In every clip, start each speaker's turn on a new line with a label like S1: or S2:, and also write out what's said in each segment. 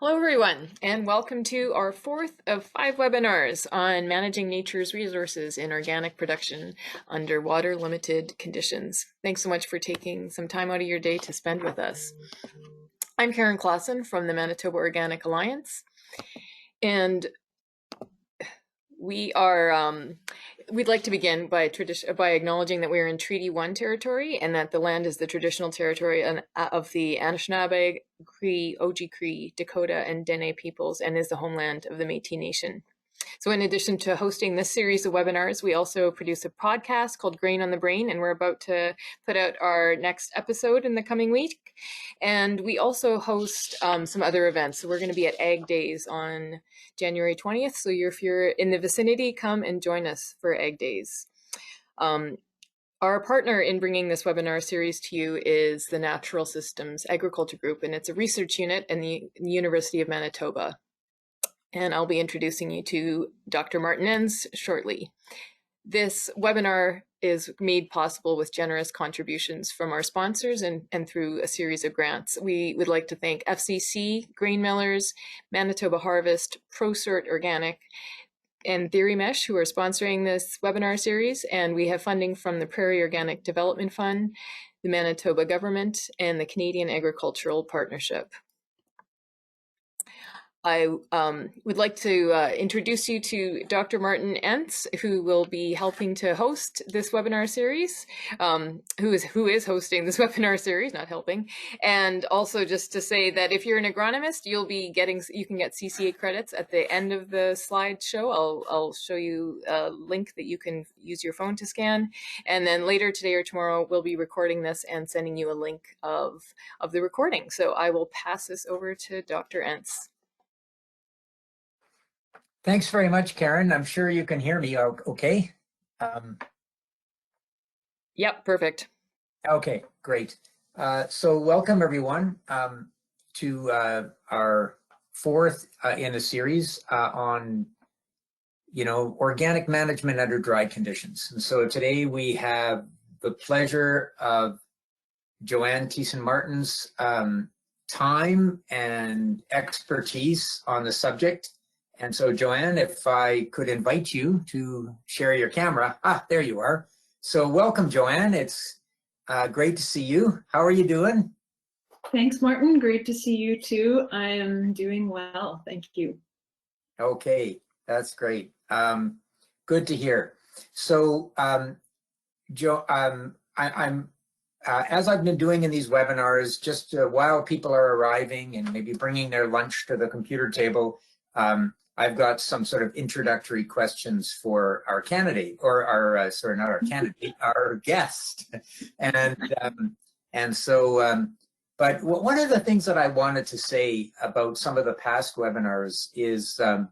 S1: Hello everyone, and welcome to our fourth of 5 webinars on managing nature's resources in organic production under water limited conditions. Thanks so much for taking some time out of your day to spend with us. I'm Karen Clausen from the Manitoba Organic Alliance, and we'd like to begin by acknowledging that we are in Treaty 1 territory and that the land is the traditional territory of the Anishinaabe, Cree, Oji-Cree, Dakota, and Dene peoples, and is the homeland of the Métis Nation. So in addition to hosting this series of webinars, we also produce a podcast called Grain on the Brain, and we're about to put out our next episode in the coming week. And we also host some other events. So we're going to be at Ag Days on January 20th. So if you're in the vicinity, come and join us for Ag Days. Our partner in bringing this webinar series to you is the Natural Systems Agriculture Group, and it's a research unit in the University of Manitoba. And I'll be introducing you to Dr. Martens shortly. This webinar is made possible with generous contributions from our sponsors and through a series of grants. We would like to thank FCC, Grain Millers, Manitoba Harvest, ProSort Organic, and Theory Mesh, who are sponsoring this webinar series. And we have funding from the Prairie Organic Development Fund, the Manitoba government, and the Canadian Agricultural Partnership. I would like to introduce you to Dr. Martin Entz, who will be helping to host this webinar series, who is hosting this webinar series, not helping. And also just to say that if you're an agronomist, you can get CCA credits at the end of the slideshow. I'll show you a link that you can use your phone to scan. And then later today or tomorrow, we'll be recording this and sending you a link of the recording. So I will pass this over to Dr. Entz.
S2: Thanks very much, Karen. I'm sure you can hear me okay.
S1: Yep, perfect.
S2: Okay, great. So welcome everyone to our fourth in a series on, organic management under dry conditions. And so today we have the pleasure of Joanne Thiessen Martens' time and expertise on the subject. And so, Joanne, if I could invite you to share your camera. There you are. So welcome, Joanne. It's great to see you. How are you doing?
S3: Thanks, Martin. Great to see you too. I am doing well. Thank you.
S2: Okay, that's great. Good to hear. So, as I've been doing in these webinars, just while people are arriving and maybe bringing their lunch to the computer table, I've got some sort of introductory questions for our candidate, or our, sorry, not our candidate, our guest. But one of the things that I wanted to say about some of the past webinars is there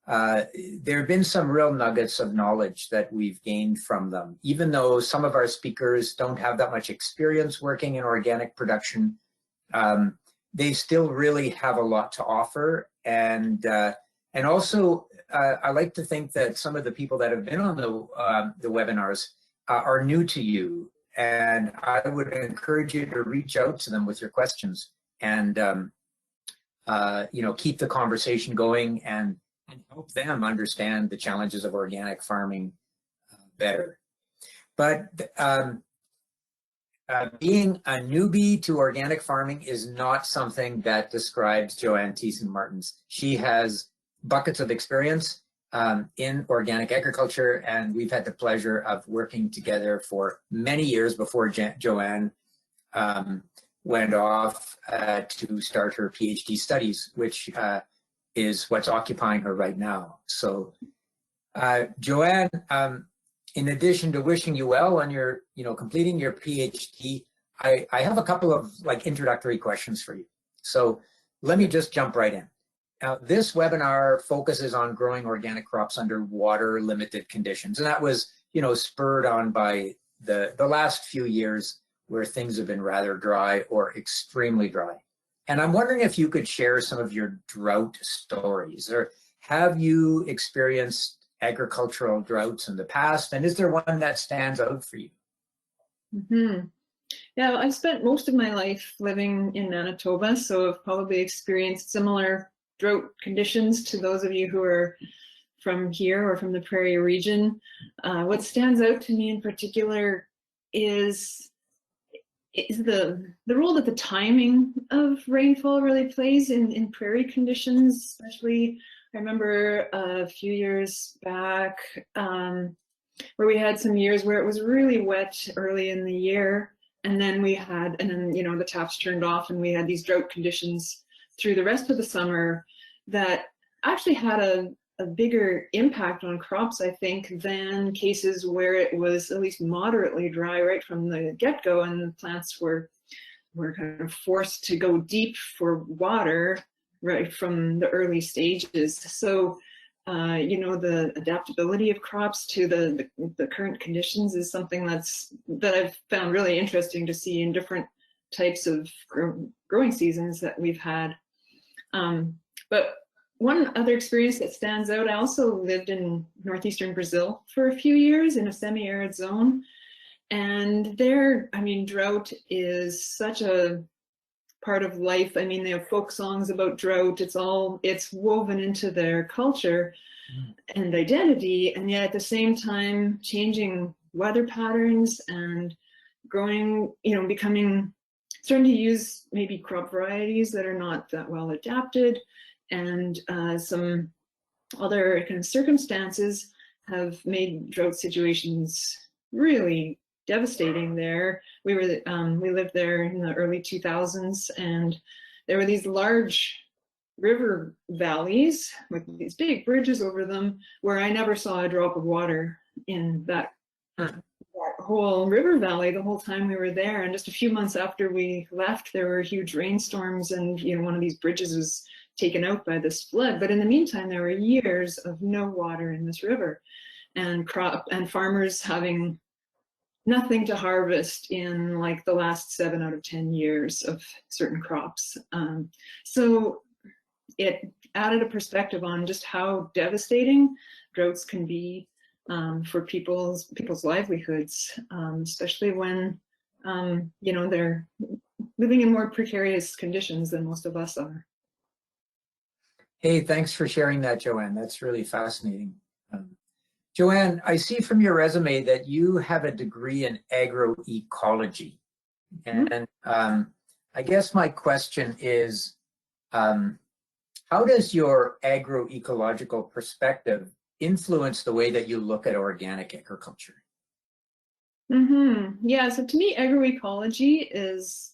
S2: have been some real nuggets of knowledge that we've gained from them. Even though some of our speakers don't have that much experience working in organic production, they still really have a lot to offer. And also, I like to think that some of the people that have been on the webinars are new to you. And I would encourage you to reach out to them with your questions and, keep the conversation going and help them understand the challenges of organic farming better. But being a newbie to organic farming is not something that describes Joanne Thiessen Martens. She has buckets of experience in organic agriculture, and we've had the pleasure of working together for many years before Joanne went off to start her PhD studies, which is what's occupying her right now. So Joanne, in addition to wishing you well on your, completing your PhD, I have a couple of introductory questions for you. So let me just jump right in. Now, this webinar focuses on growing organic crops under water limited conditions. And that was, spurred on by the last few years where things have been rather dry or extremely dry. And I'm wondering if you could share some of your drought stories, or have you experienced agricultural droughts in the past? And is there one that stands out for you?
S3: Mm-hmm. Yeah, I've spent most of my life living in Manitoba, so I've probably experienced similar drought conditions to those of you who are from here or from the Prairie region. What stands out to me in particular is the role that the timing of rainfall really plays in prairie conditions, especially. I remember a few years back where we had some years where it was really wet early in the year, and then the taps turned off and we had these drought conditions through the rest of the summer that actually had a bigger impact on crops, I think, than cases where it was at least moderately dry right from the get-go, and the plants were kind of forced to go deep for water right from the early stages. So, the adaptability of crops to the current conditions is something that I've found really interesting to see in different types of growing seasons that we've had. But one other experience that stands out, I also lived in northeastern Brazil for a few years in a semi-arid zone. And there, drought is such a part of life. They have folk songs about drought. It's woven into their culture and identity. And yet at the same time, changing weather patterns and growing, starting to use maybe crop varieties that are not that well adapted, and some other kind of circumstances have made drought situations really devastating there. We lived there in the early 2000s, and there were these large river valleys with these big bridges over them where I never saw a drop of water in that whole river valley the whole time we were there. And just a few months after we left, there were huge rainstorms, and one of these bridges was taken out by this flood. But in the meantime, there were years of no water in this river, and farmers having nothing to harvest in like the last 7 out of 10 years of certain crops. So it added a perspective on just how devastating droughts can be for people's livelihoods, especially when they're living in more precarious conditions than most of us are.
S2: Hey, thanks for sharing that, Joanne. That's really fascinating. Joanne, I see from your resume that you have a degree in agroecology. And I guess my question is, how does your agroecological perspective influence the way that you look at organic agriculture?
S3: Yeah, so to me, agroecology is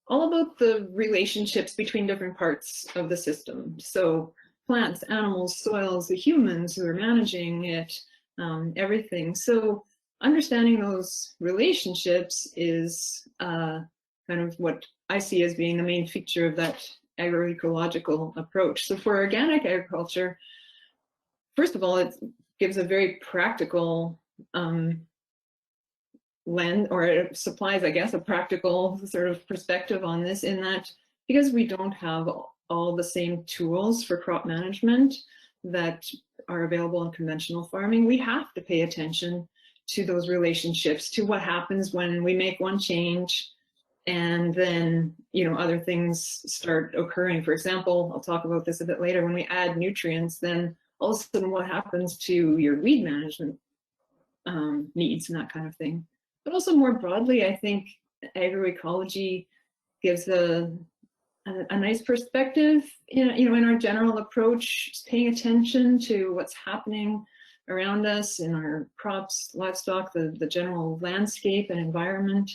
S3: all about the relationships between different parts of the system. So plants, animals, soils, the humans who are managing it, everything. So understanding those relationships is kind of what I see as being the main feature of that agroecological approach. So for organic agriculture, first of all, it gives a very practical lens, or it supplies, I guess, a practical sort of perspective on this, in that because we don't have all the same tools for crop management that are available in conventional farming, we have to pay attention to those relationships, to what happens when we make one change and then other things start occurring. For example, I'll talk about this a bit later, when we add nutrients, then all of a sudden what happens to your weed management needs and that kind of thing. But also more broadly, I think agroecology gives a nice perspective in our general approach, paying attention to what's happening around us in our crops, livestock, the general landscape and environment,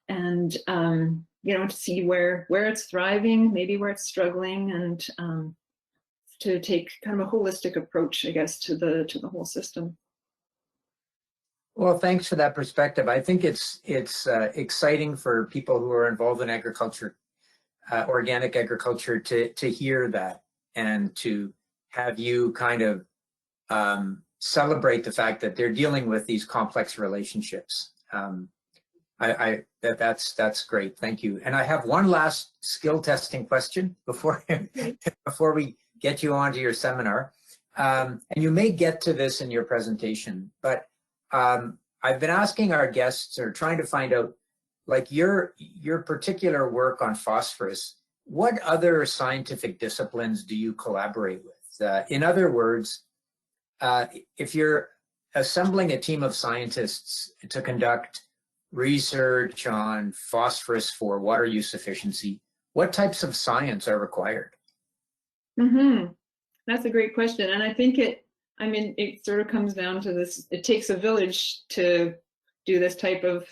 S3: and to see where it's thriving, maybe where it's struggling, and to take kind of a holistic approach, I guess, to the whole system.
S2: Well, thanks for that perspective. I think it's exciting for people who are involved in agriculture, organic agriculture, to hear that, and to have you kind of celebrate the fact that they're dealing with these complex relationships. That's great. Thank you. And I have one last skill testing question before we get you onto your seminar. And you may get to this in your presentation, but I've been asking our guests, or trying to find out, like your particular work on phosphorus, what other scientific disciplines do you collaborate with? In other words, if you're assembling a team of scientists to conduct research on phosphorus for water use efficiency, what types of science are required?
S3: Mm-hmm. That's a great question. And I think it sort of comes down to this, it takes a village to do this type of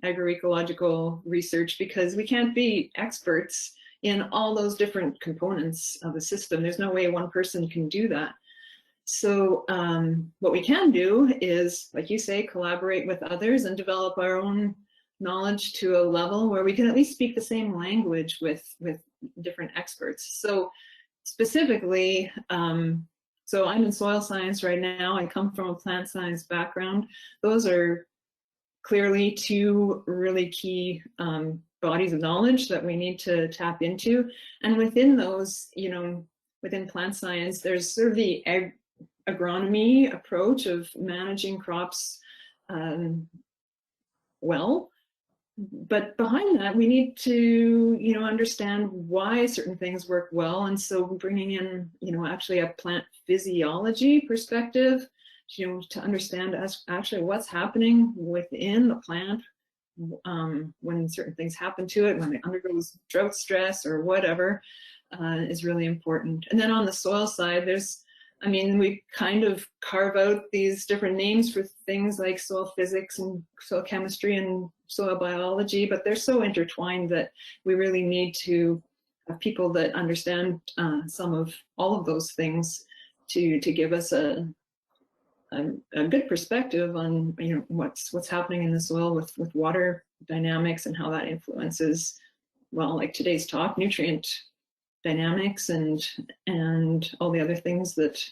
S3: agroecological research, because we can't be experts in all those different components of a system. There's no way one person can do that. So what we can do is, like you say, collaborate with others and develop our own knowledge to a level where we can at least speak the same language with different experts. So specifically, so I'm in soil science right now. I come from a plant science background. Those are clearly two really key bodies of knowledge that we need to tap into. And within those, within plant science, there's sort of the agronomy approach of managing crops well. But behind that, we need to, understand why certain things work well. And so bringing in, actually a plant physiology perspective, to understand actually what's happening within the plant when certain things happen to it, when it undergoes drought stress or whatever, is really important. And then on the soil side, we kind of carve out these different names for things like soil physics and soil chemistry and soil biology, but they're so intertwined that we really need to have people that understand all of those things to give us a good perspective on what's happening in the soil with water dynamics and how that influences, well, like today's talk, nutrient dynamics and all the other things that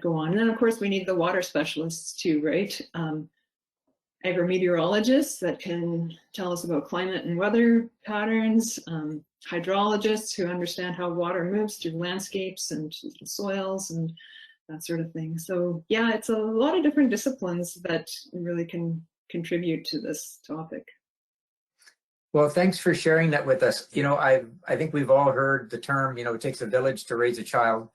S3: go on. And then of course we need the water specialists too, right? Agrometeorologists that can tell us about climate and weather patterns, hydrologists who understand how water moves through landscapes and soils and that sort of thing. So yeah, it's a lot of different disciplines that really can contribute to this topic.
S2: Well, thanks for sharing that with us. I think we've all heard the term, it takes a village to raise a child.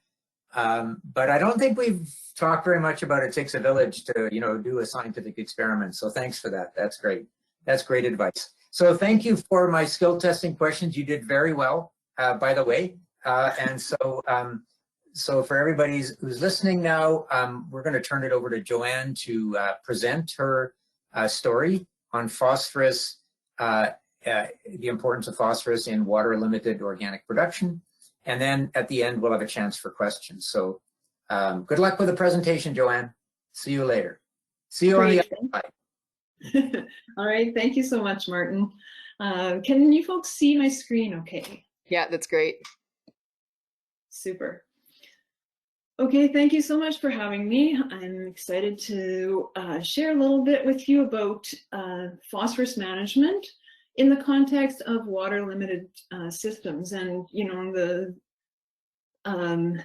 S2: But I don't think we've talked very much about it takes a village to, do a scientific experiment. So thanks for that. That's great. That's great advice. So thank you for my skill testing questions. You did very well, by the way. So for everybody who's listening now, we're going to turn it over to Joanne to present her story on phosphorus, the importance of phosphorus in water-limited organic production. And then at the end, we'll have a chance for questions. So good luck with the presentation, Joanne. See you later. See you
S3: Great.
S2: on the other side.
S3: All right. Thank you so much, Martin. Can you folks see my screen okay?
S1: Yeah, that's great.
S3: Super. Okay, thank you so much for having me. I'm excited to share a little bit with you about phosphorus management in the context of water-limited systems, and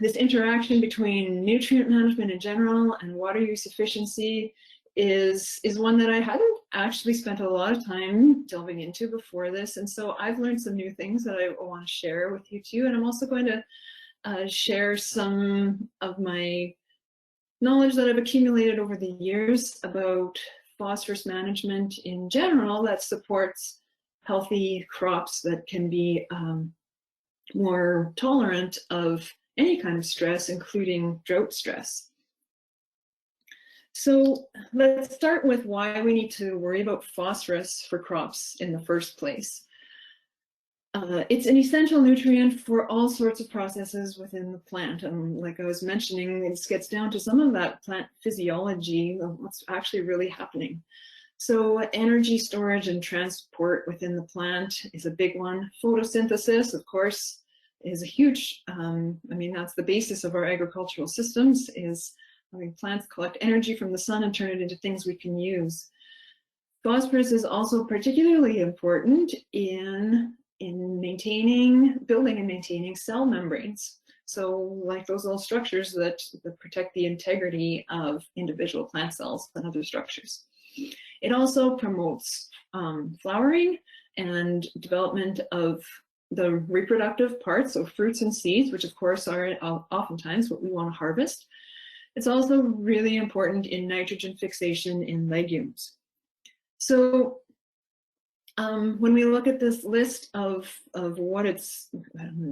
S3: this interaction between nutrient management in general and water use efficiency is one that I hadn't actually spent a lot of time delving into before this, and so I've learned some new things that I want to share with you too, and I'm also going to share some of my knowledge that I've accumulated over the years about phosphorus management in general that supports healthy crops that can be more tolerant of any kind of stress, including drought stress. So let's start with why we need to worry about phosphorus for crops in the first place. It's an essential nutrient for all sorts of processes within the plant. And like I was mentioning, this gets down to some of that plant physiology, what's actually really happening. So energy storage and transport within the plant is a big one. Photosynthesis, of course, is a huge, that's the basis of our agricultural systems, is having plants collect energy from the sun and turn it into things we can use. Phosphorus is also particularly important in building and maintaining cell membranes. So like those little structures that protect the integrity of individual plant cells and other structures. It also promotes flowering and development of the reproductive parts, so fruits and seeds, which of course are oftentimes what we want to harvest. It's also really important in nitrogen fixation in legumes. So when we look at this list of what it's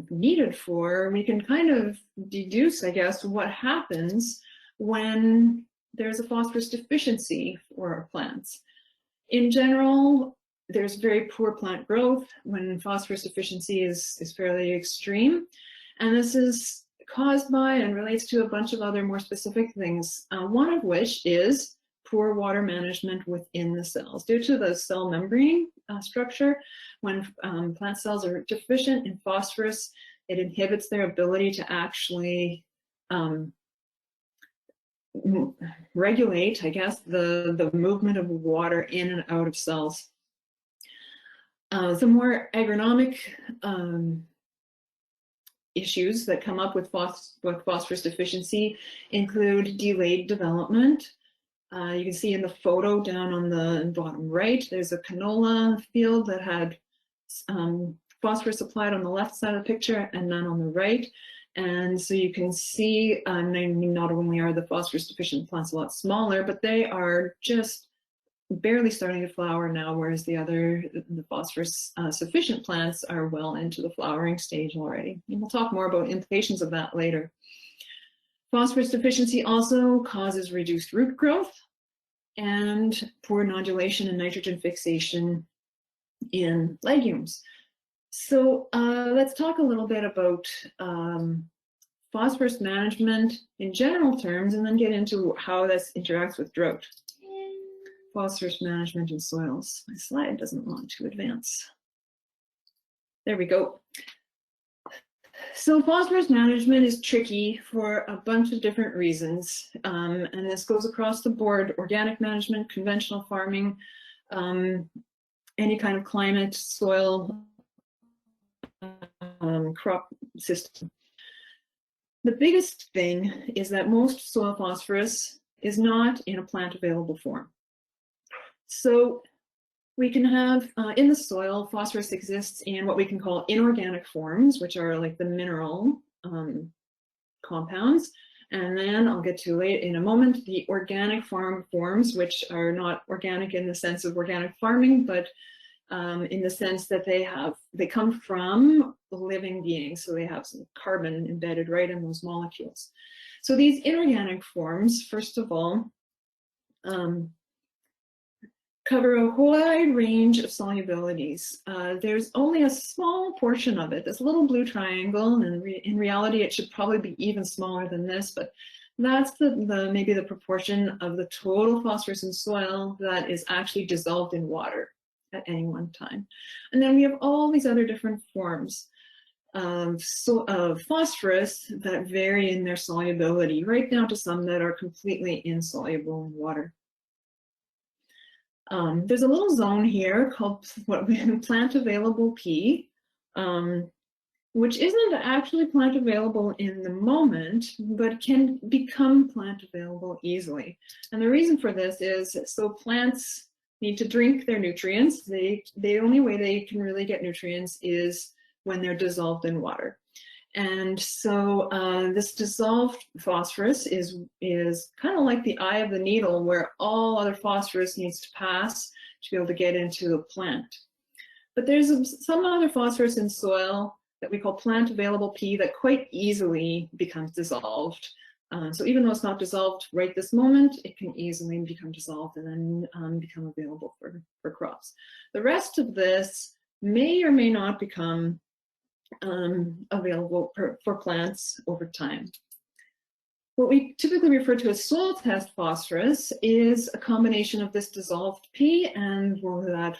S3: needed for, we can kind of deduce, I guess, what happens when there's a phosphorus deficiency for our plants. In general, there's very poor plant growth when phosphorus deficiency is fairly extreme. And this is caused by and relates to a bunch of other more specific things, one of which is poor water management within the cells. Due to the cell membrane structure, when plant cells are deficient in phosphorus, it inhibits their ability to actually regulate, I guess, the movement of water in and out of cells. Some more agronomic issues that come up with phosphorus deficiency include delayed development. You can see in the photo down on the bottom right, there's a canola field that had phosphorus applied on the left side of the picture and none on the right. And so you can see, not only are the phosphorus deficient plants a lot smaller, but they are just barely starting to flower now, whereas the phosphorus sufficient plants are well into the flowering stage already. And we'll talk more about implications of that later. Phosphorus deficiency also causes reduced root growth and poor nodulation and nitrogen fixation in legumes. So let's talk a little bit about phosphorus management in general terms, and then get into how this interacts with drought. Phosphorus management in soils. My slide doesn't want to advance. There we go. So phosphorus management is tricky for a bunch of different reasons, and this goes across the board: organic management, conventional farming, any kind of climate, soil, crop system. The biggest thing is that most soil phosphorus is not in a plant available form. So we can have in the soil, phosphorus exists in what we can call inorganic forms, which are like the mineral compounds. And then I'll get to late in a moment, the organic forms, which are not organic in the sense of organic farming, but in the sense that they come from living beings. So they have some carbon embedded right in those molecules. So these inorganic forms, first of all, cover a wide range of solubilities. There's only a small portion of it, this little blue triangle, and in reality it should probably be even smaller than this, but that's maybe the proportion of the total phosphorus in soil that is actually dissolved in water at any one time. And then we have all these other different forms of phosphorus that vary in their solubility, right down to some that are completely insoluble in water. There's a little zone here called plant available P, which isn't actually plant available in the moment, but can become plant available easily. And the reason for this is, so plants need to drink their nutrients. The only way they can really get nutrients is when they're dissolved in water. And so this dissolved phosphorus is kind of like the eye of the needle, where all other phosphorus needs to pass to be able to get into the plant. But there's some other phosphorus in soil that we call plant available P that quite easily becomes dissolved. So even though it's not dissolved right this moment, it can easily become dissolved and then become available for crops. The rest of this may or may not become available for plants over time. What we typically refer to as soil test phosphorus is a combination of this dissolved P and that,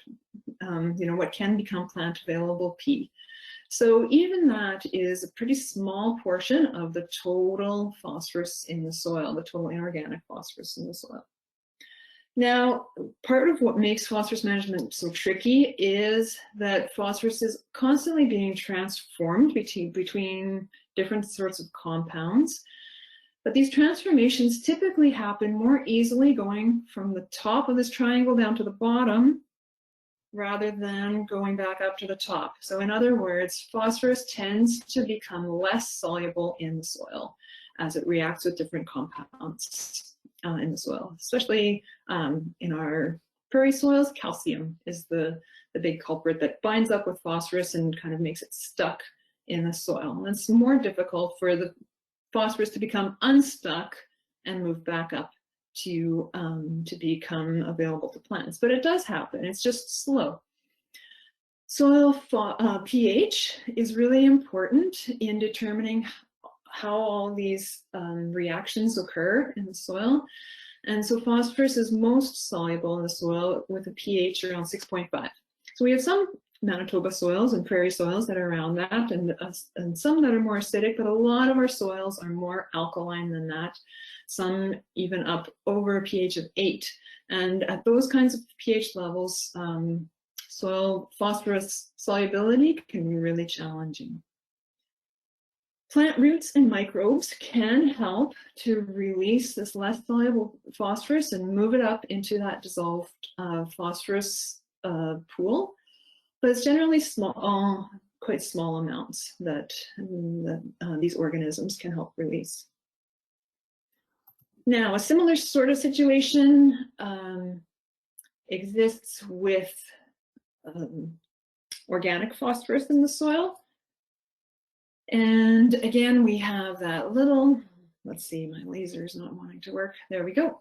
S3: what can become plant available P. So even that is a pretty small portion of the total phosphorus in the soil, the total inorganic phosphorus in the soil. Now, part of what makes phosphorus management so tricky is that phosphorus is constantly being transformed between different sorts of compounds. But these transformations typically happen more easily going from the top of this triangle down to the bottom rather than going back up to the top. So in other words, phosphorus tends to become less soluble in the soil as it reacts with different compounds in the soil, especially in our prairie soils. Calcium is the big culprit that binds up with phosphorus and kind of makes it stuck in the soil. And it's more difficult for the phosphorus to become unstuck and move back up to become available to plants. But it does happen, it's just slow. Soil pH is really important in determining how all these reactions occur in the soil. And so phosphorus is most soluble in the soil with a pH around 6.5. So we have some Manitoba soils and prairie soils that are around that, and some that are more acidic, but a lot of our soils are more alkaline than that, some even up over a pH of 8. And at those kinds of pH levels, soil phosphorus solubility can be really challenging. Plant roots and microbes can help to release this less soluble phosphorus and move it up into that dissolved phosphorus pool. But it's generally small, quite small amounts that these organisms can help release. Now, a similar sort of situation exists with organic phosphorus in the soil. And again, we have that little, let's see, my laser is not wanting to work. There we go.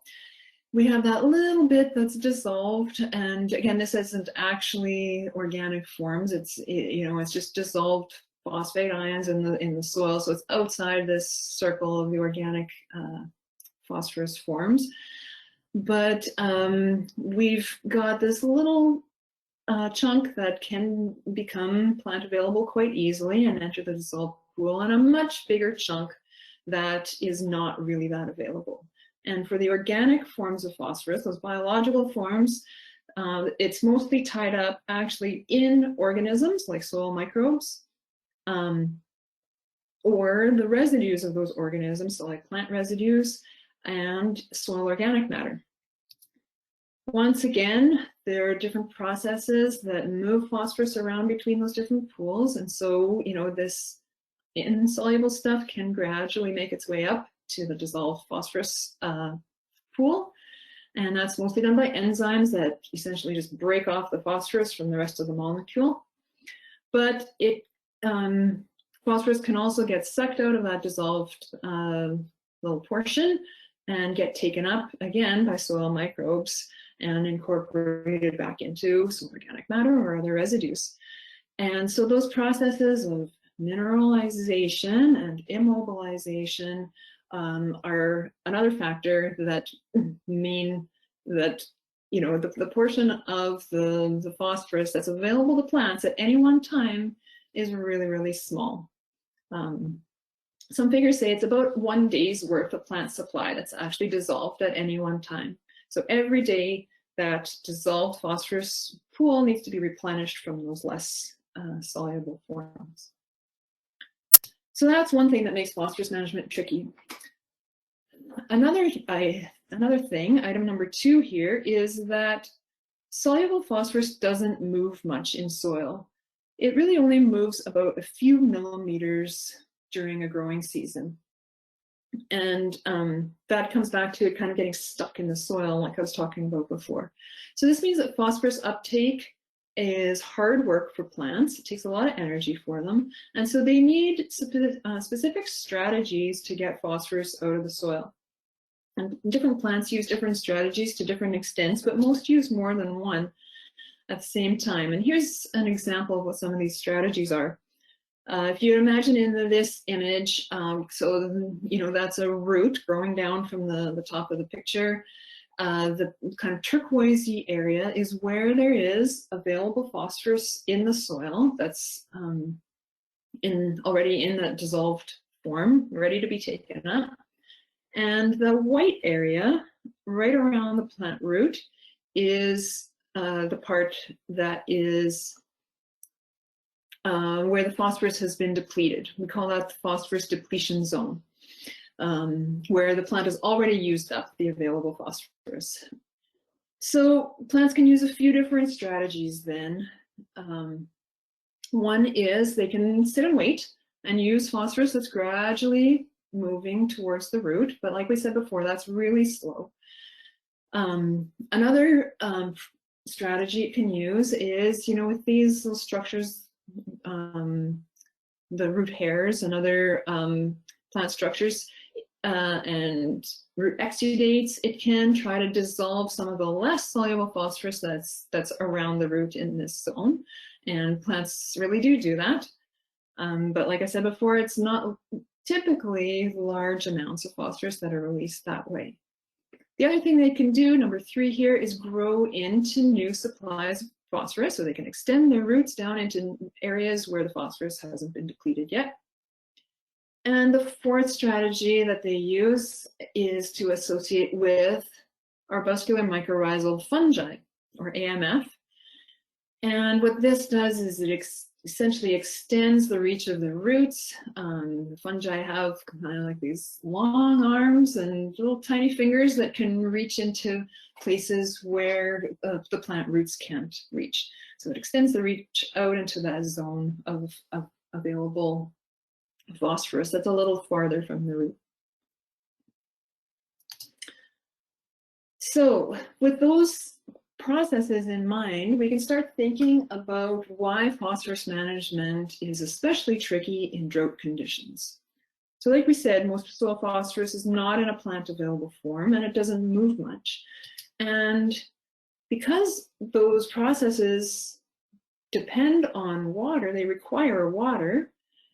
S3: We have that little bit that's dissolved, and again, this isn't actually organic forms. It's it's just dissolved phosphate ions in the soil, so it's outside this circle of the organic phosphorus forms. But we've got this little chunk that can become plant available quite easily and enter the dissolved pool, and a much bigger chunk that is not really that available. And for the organic forms of phosphorus, those biological forms, it's mostly tied up actually in organisms like soil microbes, or the residues of those organisms, so like plant residues and soil organic matter. Once again, there are different processes that move phosphorus around between those different pools. And so, this insoluble stuff can gradually make its way up to the dissolved phosphorus pool. And that's mostly done by enzymes that essentially just break off the phosphorus from the rest of the molecule. But phosphorus can also get sucked out of that dissolved little portion and get taken up again by soil microbes and incorporated back into some organic matter or other residues. And so those processes of mineralization and immobilization are another factor that mean that the portion of the phosphorus that's available to plants at any one time is really, really small. Some figures say it's about 1 day's worth of plant supply that's actually dissolved at any one time. So every day that dissolved phosphorus pool needs to be replenished from those less soluble forms. So that's one thing that makes phosphorus management tricky. Another thing, item number 2 here, is that soluble phosphorus doesn't move much in soil. It really only moves about a few millimeters during a growing season. And that comes back to it kind of getting stuck in the soil like I was talking about before. So this means that phosphorus uptake is hard work for plants. It takes a lot of energy for them. And so they need specific strategies to get phosphorus out of the soil. And different plants use different strategies to different extents, but most use more than one at the same time. And here's an example of what some of these strategies are. If you imagine in this image, that's a root growing down from the top of the picture. The kind of turquoisey area is where there is available phosphorus in the soil that's already in that dissolved form, ready to be taken up. And the white area right around the plant root is the part that is where the phosphorus has been depleted. We call that the phosphorus depletion zone, where the plant has already used up the available phosphorus. So plants can use a few different strategies then. One is they can sit and wait and use phosphorus that's gradually moving towards the root, but like we said before, that's really slow. Another strategy it can use is, with these little structures, the root hairs and other plant structures and root exudates, it can try to dissolve some of the less soluble phosphorus that's around the root in this zone. And plants really do that. But like I said before, it's not typically large amounts of phosphorus that are released that way. The other thing they can do, number 3 here, is grow into new supplies of phosphorus, so they can extend their roots down into areas where the phosphorus hasn't been depleted yet. And the 4th strategy that they use is to associate with arbuscular mycorrhizal fungi, or AMF. And what this does is it essentially extends the reach of the roots. The fungi have kind of like these long arms and little tiny fingers that can reach into places where the plant roots can't reach. So it extends the reach out into that zone of available phosphorus that's a little farther from the root. So with those processes in mind, we can start thinking about why phosphorus management is especially tricky in drought conditions. So like we said, most soil phosphorus is not in a plant available form and it doesn't move much. And because those processes depend on water, they require water,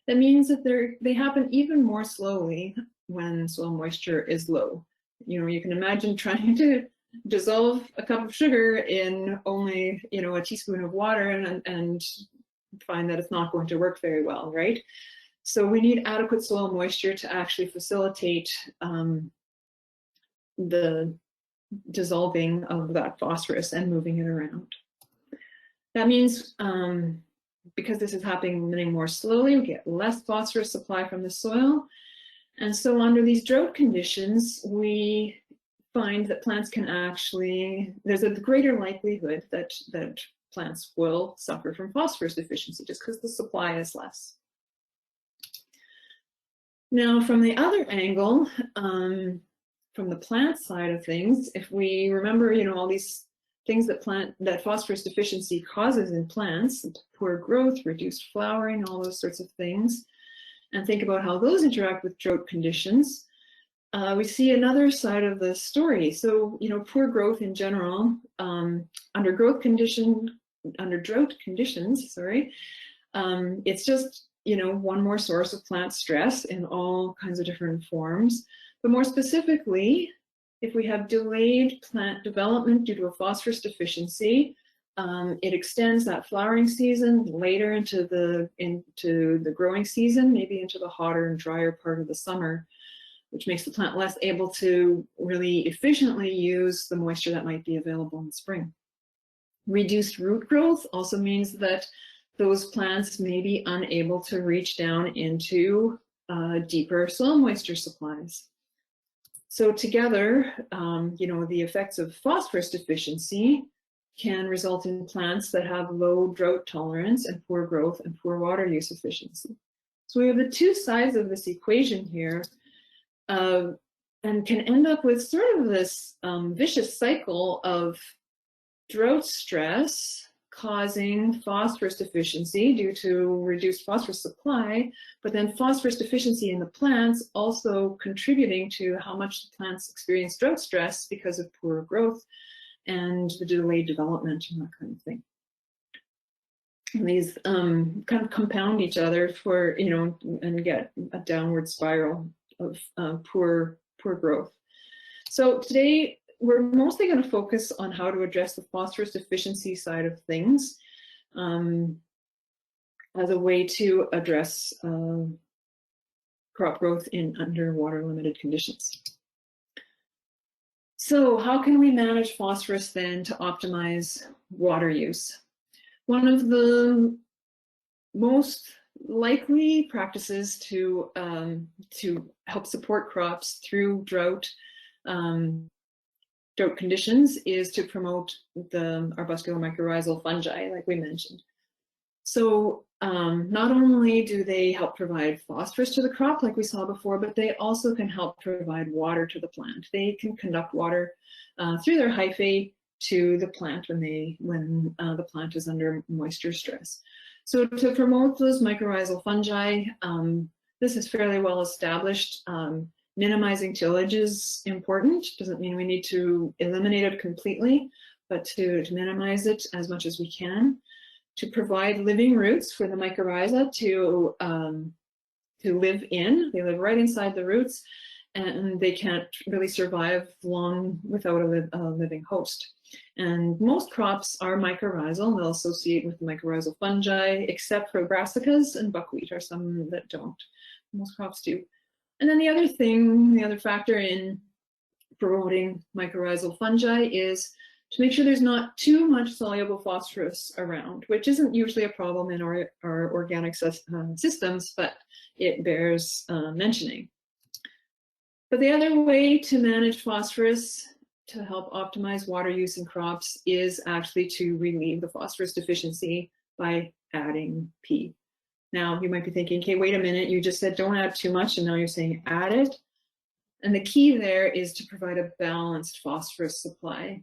S3: that means that they happen even more slowly when soil moisture is low. You can imagine trying to dissolve a cup of sugar in only a teaspoon of water and find that it's not going to work very well, right? So we need adequate soil moisture to actually facilitate the dissolving of that phosphorus and moving it around. That means because this is happening more slowly, we get less phosphorus supply from the soil. And so under these drought conditions, we find that plants can there's a greater likelihood that plants will suffer from phosphorus deficiency just because the supply is less. Now, from the other angle, from the plant side of things, if we remember, all these things that phosphorus deficiency causes in plants, poor growth, reduced flowering, all those sorts of things, and think about how those interact with drought conditions, we see another side of the story. So, poor growth in general, under drought conditions, it's just, one more source of plant stress in all kinds of different forms. But more specifically, if we have delayed plant development due to a phosphorus deficiency, it extends that flowering season later into the growing season, maybe into the hotter and drier part of the summer, which makes the plant less able to really efficiently use the moisture that might be available in spring. Reduced root growth also means that those plants may be unable to reach down into deeper soil moisture supplies. So together, the effects of phosphorus deficiency can result in plants that have low drought tolerance and poor growth and poor water use efficiency. So we have the two sides of this equation here, and can end up with sort of this vicious cycle of drought stress causing phosphorus deficiency due to reduced phosphorus supply, but then phosphorus deficiency in the plants also contributing to how much the plants experience drought stress because of poor growth and the delayed development and that kind of thing. And these kind of compound each other and get a downward spiral of poor growth. So today, we're mostly going to focus on how to address the phosphorus deficiency side of things as a way to address crop growth in underwater limited conditions. So how can we manage phosphorus then to optimize water use? One of the most likely practices to help support crops through drought drought conditions is to promote the arbuscular mycorrhizal fungi, like we mentioned. So not only do they help provide phosphorus to the crop, like we saw before, but they also can help provide water to the plant. They can conduct water through their hyphae to the plant when the plant is under moisture stress. So to promote those mycorrhizal fungi, this is fairly well established. Minimizing tillage is important. Doesn't mean we need to eliminate it completely, but to minimize it as much as we can. To provide living roots for the mycorrhiza to live in. They live right inside the roots, and they can't really survive long without a living host. And most crops are mycorrhizal. They'll associate with the mycorrhizal fungi, except for brassicas and buckwheat are some that don't. Most crops do. And then the other factor in promoting mycorrhizal fungi is to make sure there's not too much soluble phosphorus around, which isn't usually a problem in our organic systems, but it bears mentioning. But the other way to manage phosphorus to help optimize water use in crops is actually to relieve the phosphorus deficiency by adding P. Now, you might be thinking, okay, wait a minute, you just said don't add too much, and now you're saying add it. And the key there is to provide a balanced phosphorus supply.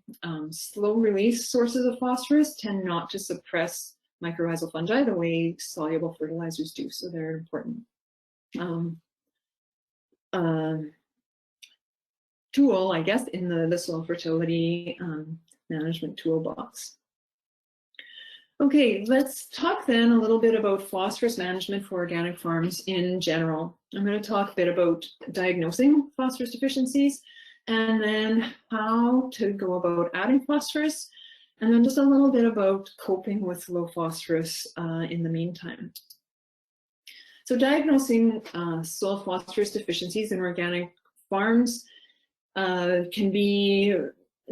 S3: Slow release sources of phosphorus tend not to suppress mycorrhizal fungi the way soluble fertilizers do, so they're important. Tool, I guess, in the soil fertility management toolbox. Okay, let's talk then a little bit about phosphorus management for organic farms in general. I'm going to talk a bit about diagnosing phosphorus deficiencies, and then how to go about adding phosphorus, and then just a little bit about coping with low phosphorus in the meantime. So diagnosing soil phosphorus deficiencies in organic farms can be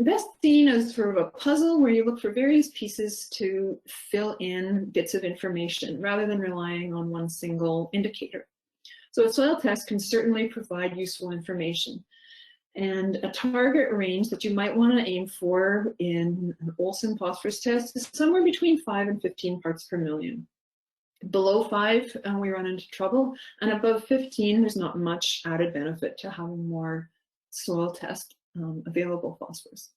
S3: best seen as sort of a puzzle where you look for various pieces to fill in bits of information rather than relying on one single indicator. So a soil test can certainly provide useful information. And a target range that you might want to aim for in an Olsen phosphorus test is somewhere between 5 and 15 parts per million. Below 5, we run into trouble, and above 15, there's not much added benefit to having more soil test available phosphorus.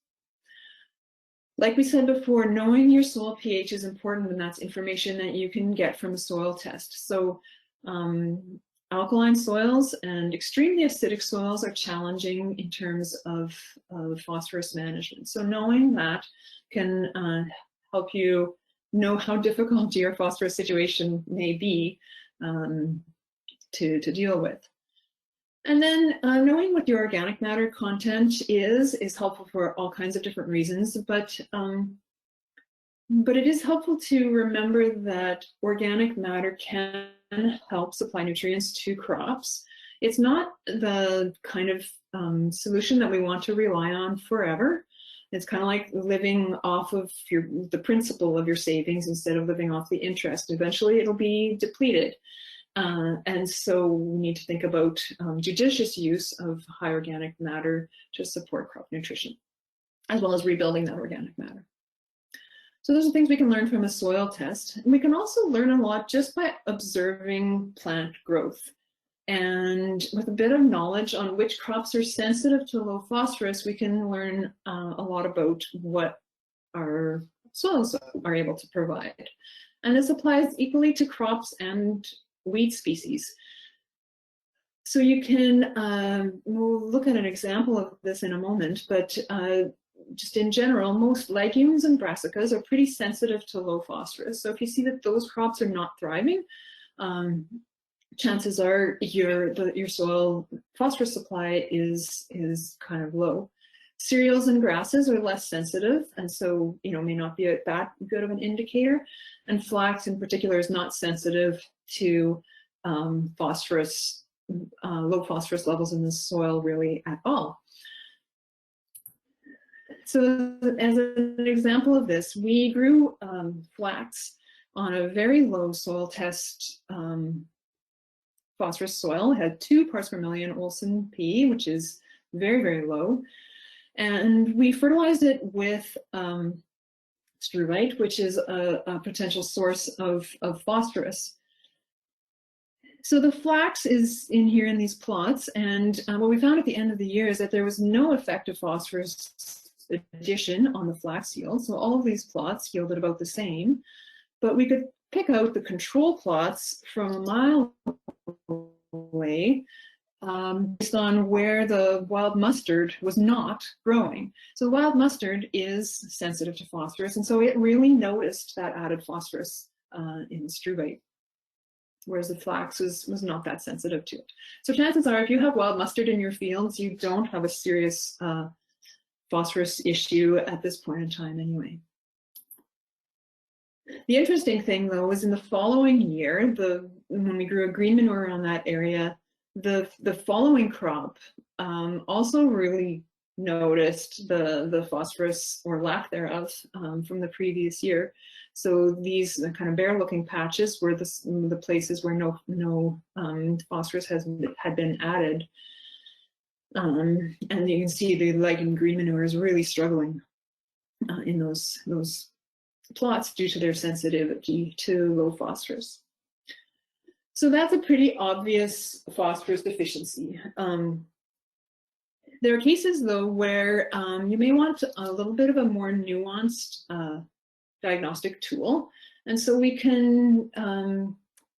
S3: Like we said before, knowing your soil pH is important, and that's information that you can get from a soil test. So alkaline soils and extremely acidic soils are challenging in terms of phosphorus management. So knowing that can help you know how difficult your phosphorus situation may be to deal with. And then knowing what your organic matter content is helpful for all kinds of different reasons, but it is helpful to remember that organic matter can help supply nutrients to crops. It's not the kind of solution that we want to rely on forever. It's kind of like living off of the principal of your savings instead of living off the interest. Eventually it'll be depleted. And so we need to think about judicious use of high organic matter to support crop nutrition, as well as rebuilding that organic matter. So those are things we can learn from a soil test. And we can also learn a lot just by observing plant growth. And with a bit of knowledge on which crops are sensitive to low phosphorus, we can learn a lot about what our soils are able to provide. And this applies equally to crops and weed species. So you can, we'll look at an example of this in a moment, but just in general, most legumes and brassicas are pretty sensitive to low phosphorus. So if you see that those crops are not thriving, chances are your soil phosphorus supply is kind of low. Cereals and grasses are less sensitive, and so may not be that good of an indicator. And flax in particular is not sensitive to phosphorus, low phosphorus levels in the soil really at all. So as an example of this, we grew flax on a very low soil test phosphorus soil. It had 2 parts per million Olsen P, which is very, very low. And we fertilized it with struvite, which is a potential source of phosphorus. So the flax is in here in these plots, and what we found at the end of the year is that there was no effect of phosphorus addition on the flax yield. So all of these plots yielded about the same, but we could pick out the control plots from a mile away based on where the wild mustard was not growing. So wild mustard is sensitive to phosphorus, and so it really noticed that added phosphorus in the struvite, whereas the flax was not that sensitive to it. So chances are, if you have wild mustard in your fields, you don't have a serious phosphorus issue at this point in time anyway. The interesting thing, though, was in the following year, when we grew a green manure on that area, the following crop also really noticed the phosphorus or lack thereof from the previous year. So these kind of bare-looking patches were the places where no phosphorus had been added. And you can see the legume green manure is really struggling in those plots due to their sensitivity to low phosphorus. So that's a pretty obvious phosphorus deficiency. There are cases, though, where you may want a little bit of a more nuanced diagnostic tool. And so we can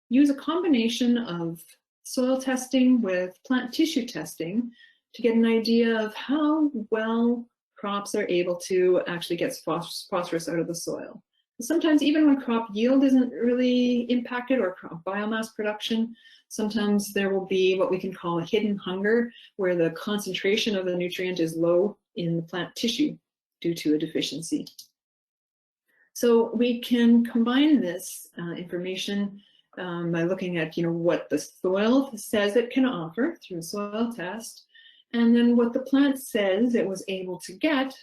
S3: use a combination of soil testing with plant tissue testing to get an idea of how well crops are able to actually get phosphorus out of the soil. Sometimes even when crop yield isn't really impacted, or crop biomass production, sometimes there will be what we can call a hidden hunger, where the concentration of the nutrient is low in the plant tissue due to a deficiency. So we can combine this information by looking at what the soil says it can offer through a soil test, and then what the plant says it was able to get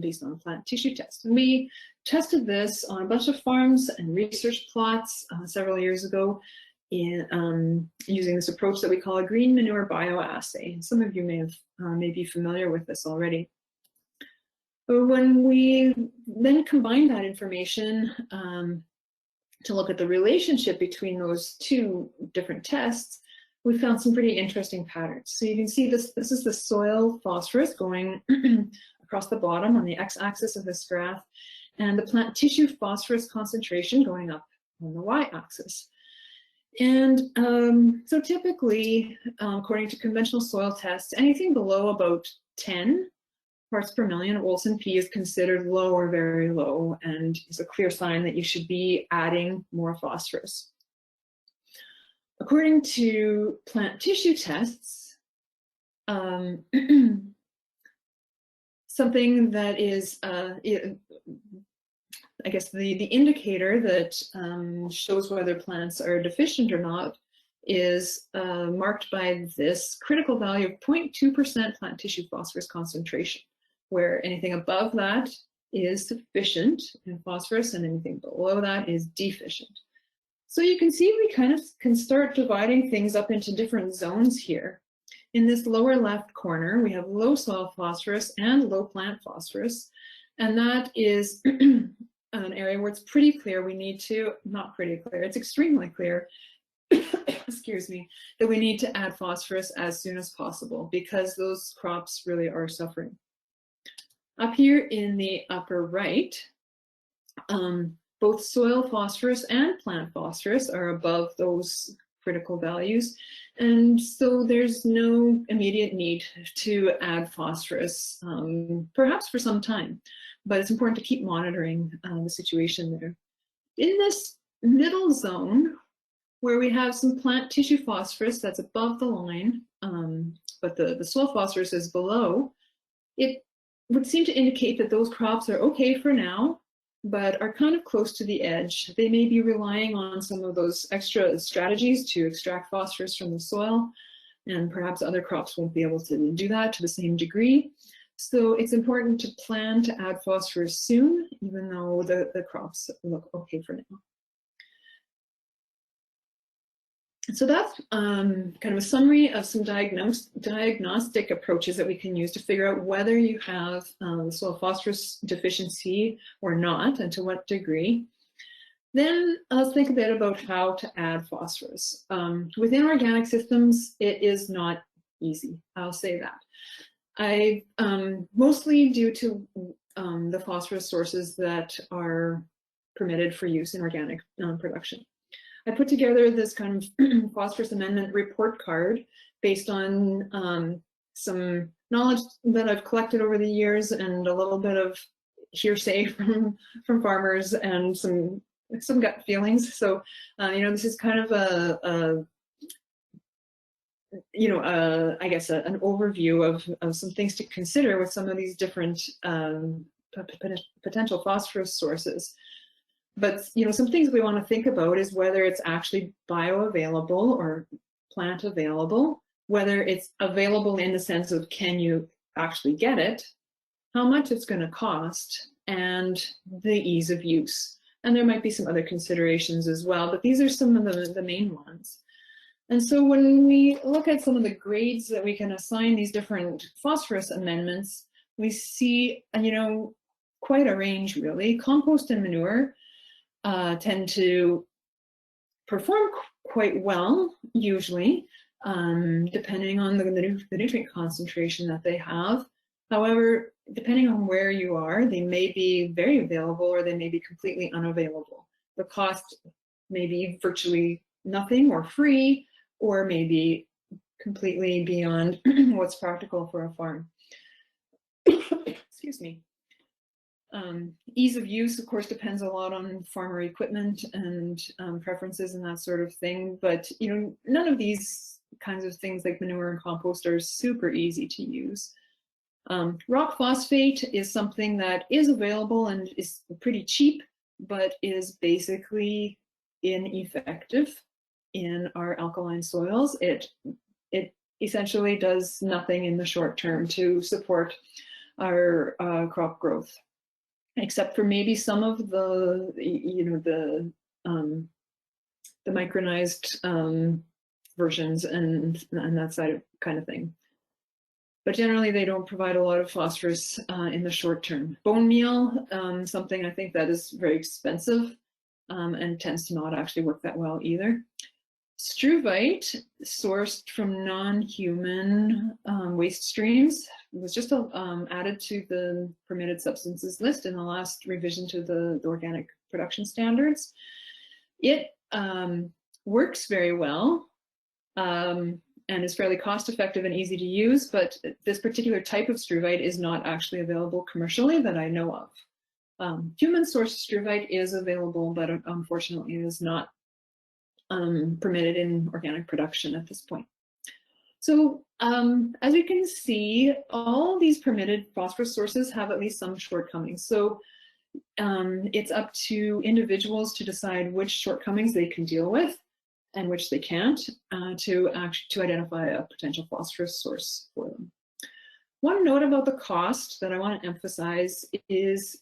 S3: based on a plant tissue test. And we tested this on a bunch of farms and research plots several years ago in using this approach that we call a green manure bioassay. And some of you may be familiar with this already. But when we then combine that information to look at the relationship between those two different tests, we found some pretty interesting patterns. So you can see this is the soil phosphorus going across the bottom on the x-axis of this graph, and the plant tissue phosphorus concentration going up on the y-axis. And so typically, according to conventional soil tests, anything below about 10 parts per million of Olsen P is considered low or very low, and is a clear sign that you should be adding more phosphorus. According to plant tissue tests, something that is, I guess, the indicator that shows whether plants are deficient or not is marked by this critical value of 0.2% plant tissue phosphorus concentration, where anything above that is sufficient in phosphorus and anything below that is deficient. So you can see we kind of can start dividing things up into different zones here. In this lower left corner, we have low soil phosphorus and low plant phosphorus. And that is an area where it's pretty clear we need to, not pretty clear, it's extremely clear, excuse me, that we need to add phosphorus as soon as possible because those crops really are suffering. Up here in the upper right, both soil phosphorus and plant phosphorus are above those critical values. And so there's no immediate need to add phosphorus, perhaps for some time, but it's important to keep monitoring the situation there. In this middle zone, where we have some plant tissue phosphorus that's above the line, but the soil phosphorus is below, it would seem to indicate that those crops are okay for now, but are kind of close to the edge. They may be relying on some of those extra strategies to extract phosphorus from the soil, and perhaps other crops won't be able to do that to the same degree. So it's important to plan to add phosphorus soon, even though the crops look okay for now. So that's kind of a summary of some diagnostic approaches that we can use to figure out whether you have soil phosphorus deficiency or not, and to what degree. Then let's think a bit about how to add phosphorus. Within organic systems, it is not easy, I'll say that. Mostly due to the phosphorus sources that are permitted for use in organic production. I put together this kind of phosphorus amendment report card based on some knowledge that I've collected over the years and a little bit of hearsay from farmers and some gut feelings. So, this is kind of I guess an overview of some things to consider with some of these different potential phosphorus sources. But some things we want to think about is whether it's actually bioavailable or plant available, whether it's available in the sense of can you actually get it, how much it's going to cost, and the ease of use. And there might be some other considerations as well, but these are some of the main ones. And so when we look at some of the grades that we can assign these different phosphorus amendments, we see quite a range really. Compost and manure tend to perform quite well, usually, depending on the nutrient concentration that they have. However, depending on where you are, they may be very available or they may be completely unavailable. The cost may be virtually nothing or free, or maybe completely beyond what's practical for a farm. Excuse me. Ease of use, of course, depends a lot on farmer equipment and preferences and that sort of thing. But none of these kinds of things like manure and compost are super easy to use. Rock phosphate is something that is available and is pretty cheap, but is basically ineffective in our alkaline soils. It essentially does nothing in the short term to support our crop growth, except for maybe some of the micronized versions and that side of kind of thing. But generally, they don't provide a lot of phosphorus in the short term. Bone meal, something I think that is very expensive and tends to not actually work that well either. Struvite, sourced from non-human waste streams, was just added to the permitted substances list in the last revision to the organic production standards. It works very well and is fairly cost effective and easy to use, but this particular type of struvite is not actually available commercially that I know of. Human sourced struvite is available, but unfortunately is not permitted in organic production at this point. So as you can see, all these permitted phosphorus sources have at least some shortcomings. So it's up to individuals to decide which shortcomings they can deal with and which they can't to identify a potential phosphorus source for them. One note about the cost that I want to emphasize is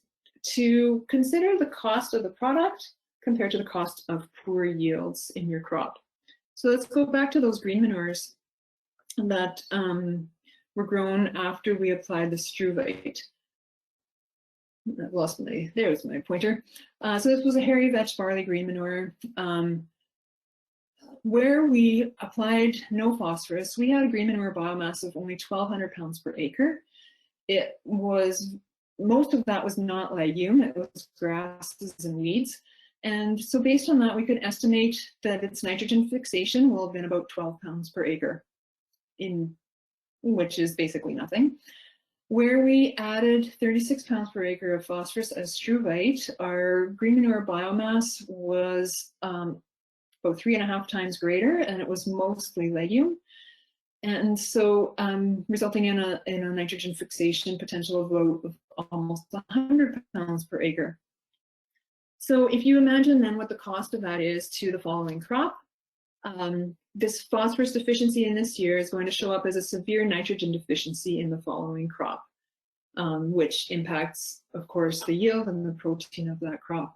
S3: to consider the cost of the product compared to the cost of poor yields in your crop. So let's go back to those green manures that were grown after we applied the struvite. I've lost there's my pointer. So this was a hairy vetch barley green manure. Where we applied no phosphorus, we had a green manure biomass of only 1,200 pounds per acre. Most of that was not legume, it was grasses and weeds. And so based on that, we could estimate that its nitrogen fixation will have been about 12 pounds per acre, which is basically nothing. Where we added 36 pounds per acre of phosphorus as struvite, our green manure biomass was about 3.5 times greater, and it was mostly legume. And so resulting in a nitrogen fixation potential of almost 100 pounds per acre. So if you imagine then what the cost of that is to the following crop, this phosphorus deficiency in this year is going to show up as a severe nitrogen deficiency in the following crop, which impacts, of course, the yield and the protein of that crop.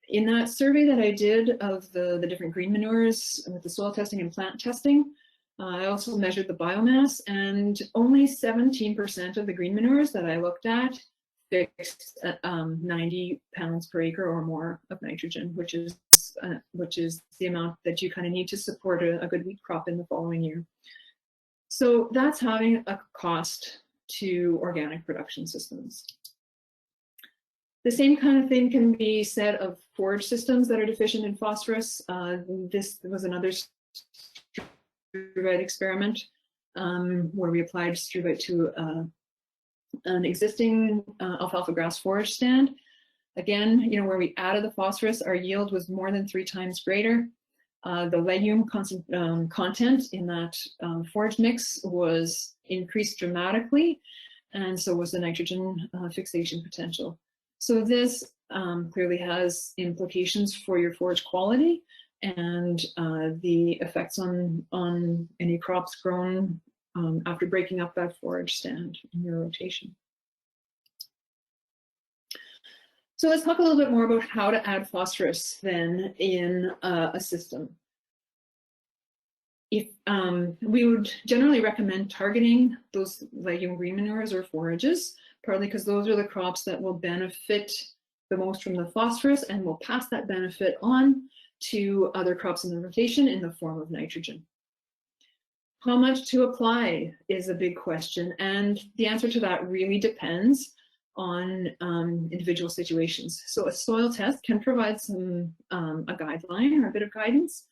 S3: in that survey that I did of the different green manures with the soil testing and plant testing, I also measured the biomass, and only 17% of the green manures that I looked at fixed 90 pounds per acre or more of nitrogen, which is the amount that you kind of need to support a good wheat crop in the following year. So that's having a cost to organic production systems. The same kind of thing can be said of forage systems that are deficient in phosphorus. This was another struvite experiment where we applied struvite to an existing alfalfa grass forage stand. Again, you know, where we added the phosphorus, our yield was more than 3 times greater. The legume content in that forage mix was increased dramatically, and so was the nitrogen fixation potential. So this clearly has implications for your forage quality and the effects on any crops grown after breaking up that forage stand in your rotation. So let's talk a little bit more about how to add phosphorus then in a system. If we would generally recommend targeting those legume green manures or forages, partly because those are the crops that will benefit the most from the phosphorus and will pass that benefit on to other crops in the rotation in the form of nitrogen. How much to apply is a big question, and the answer to that really depends on individual situations. So a soil test can provide some a guideline or a bit of guidance.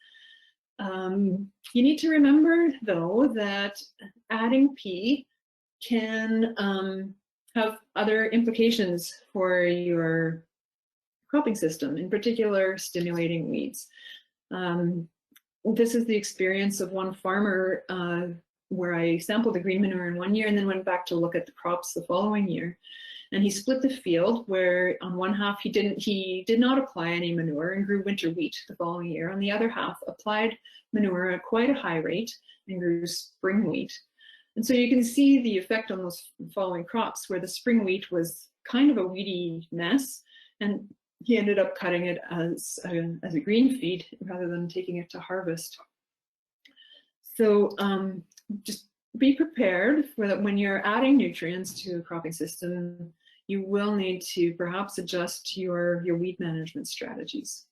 S3: You need to remember, though, that adding P can have other implications for your cropping system, in particular stimulating weeds. This is the experience of one farmer where I sampled the green manure in one year and then went back to look at the crops the following year. And he split the field where on one half he did not apply any manure and grew winter wheat the following year. On the other half, applied manure at quite a high rate and grew spring wheat. And so you can see the effect on those following crops where the spring wheat was kind of a weedy mess, and he ended up cutting it as a green feed rather than taking it to harvest. So just be prepared for that when you're adding nutrients to a cropping system, you will need to perhaps adjust your weed management strategies.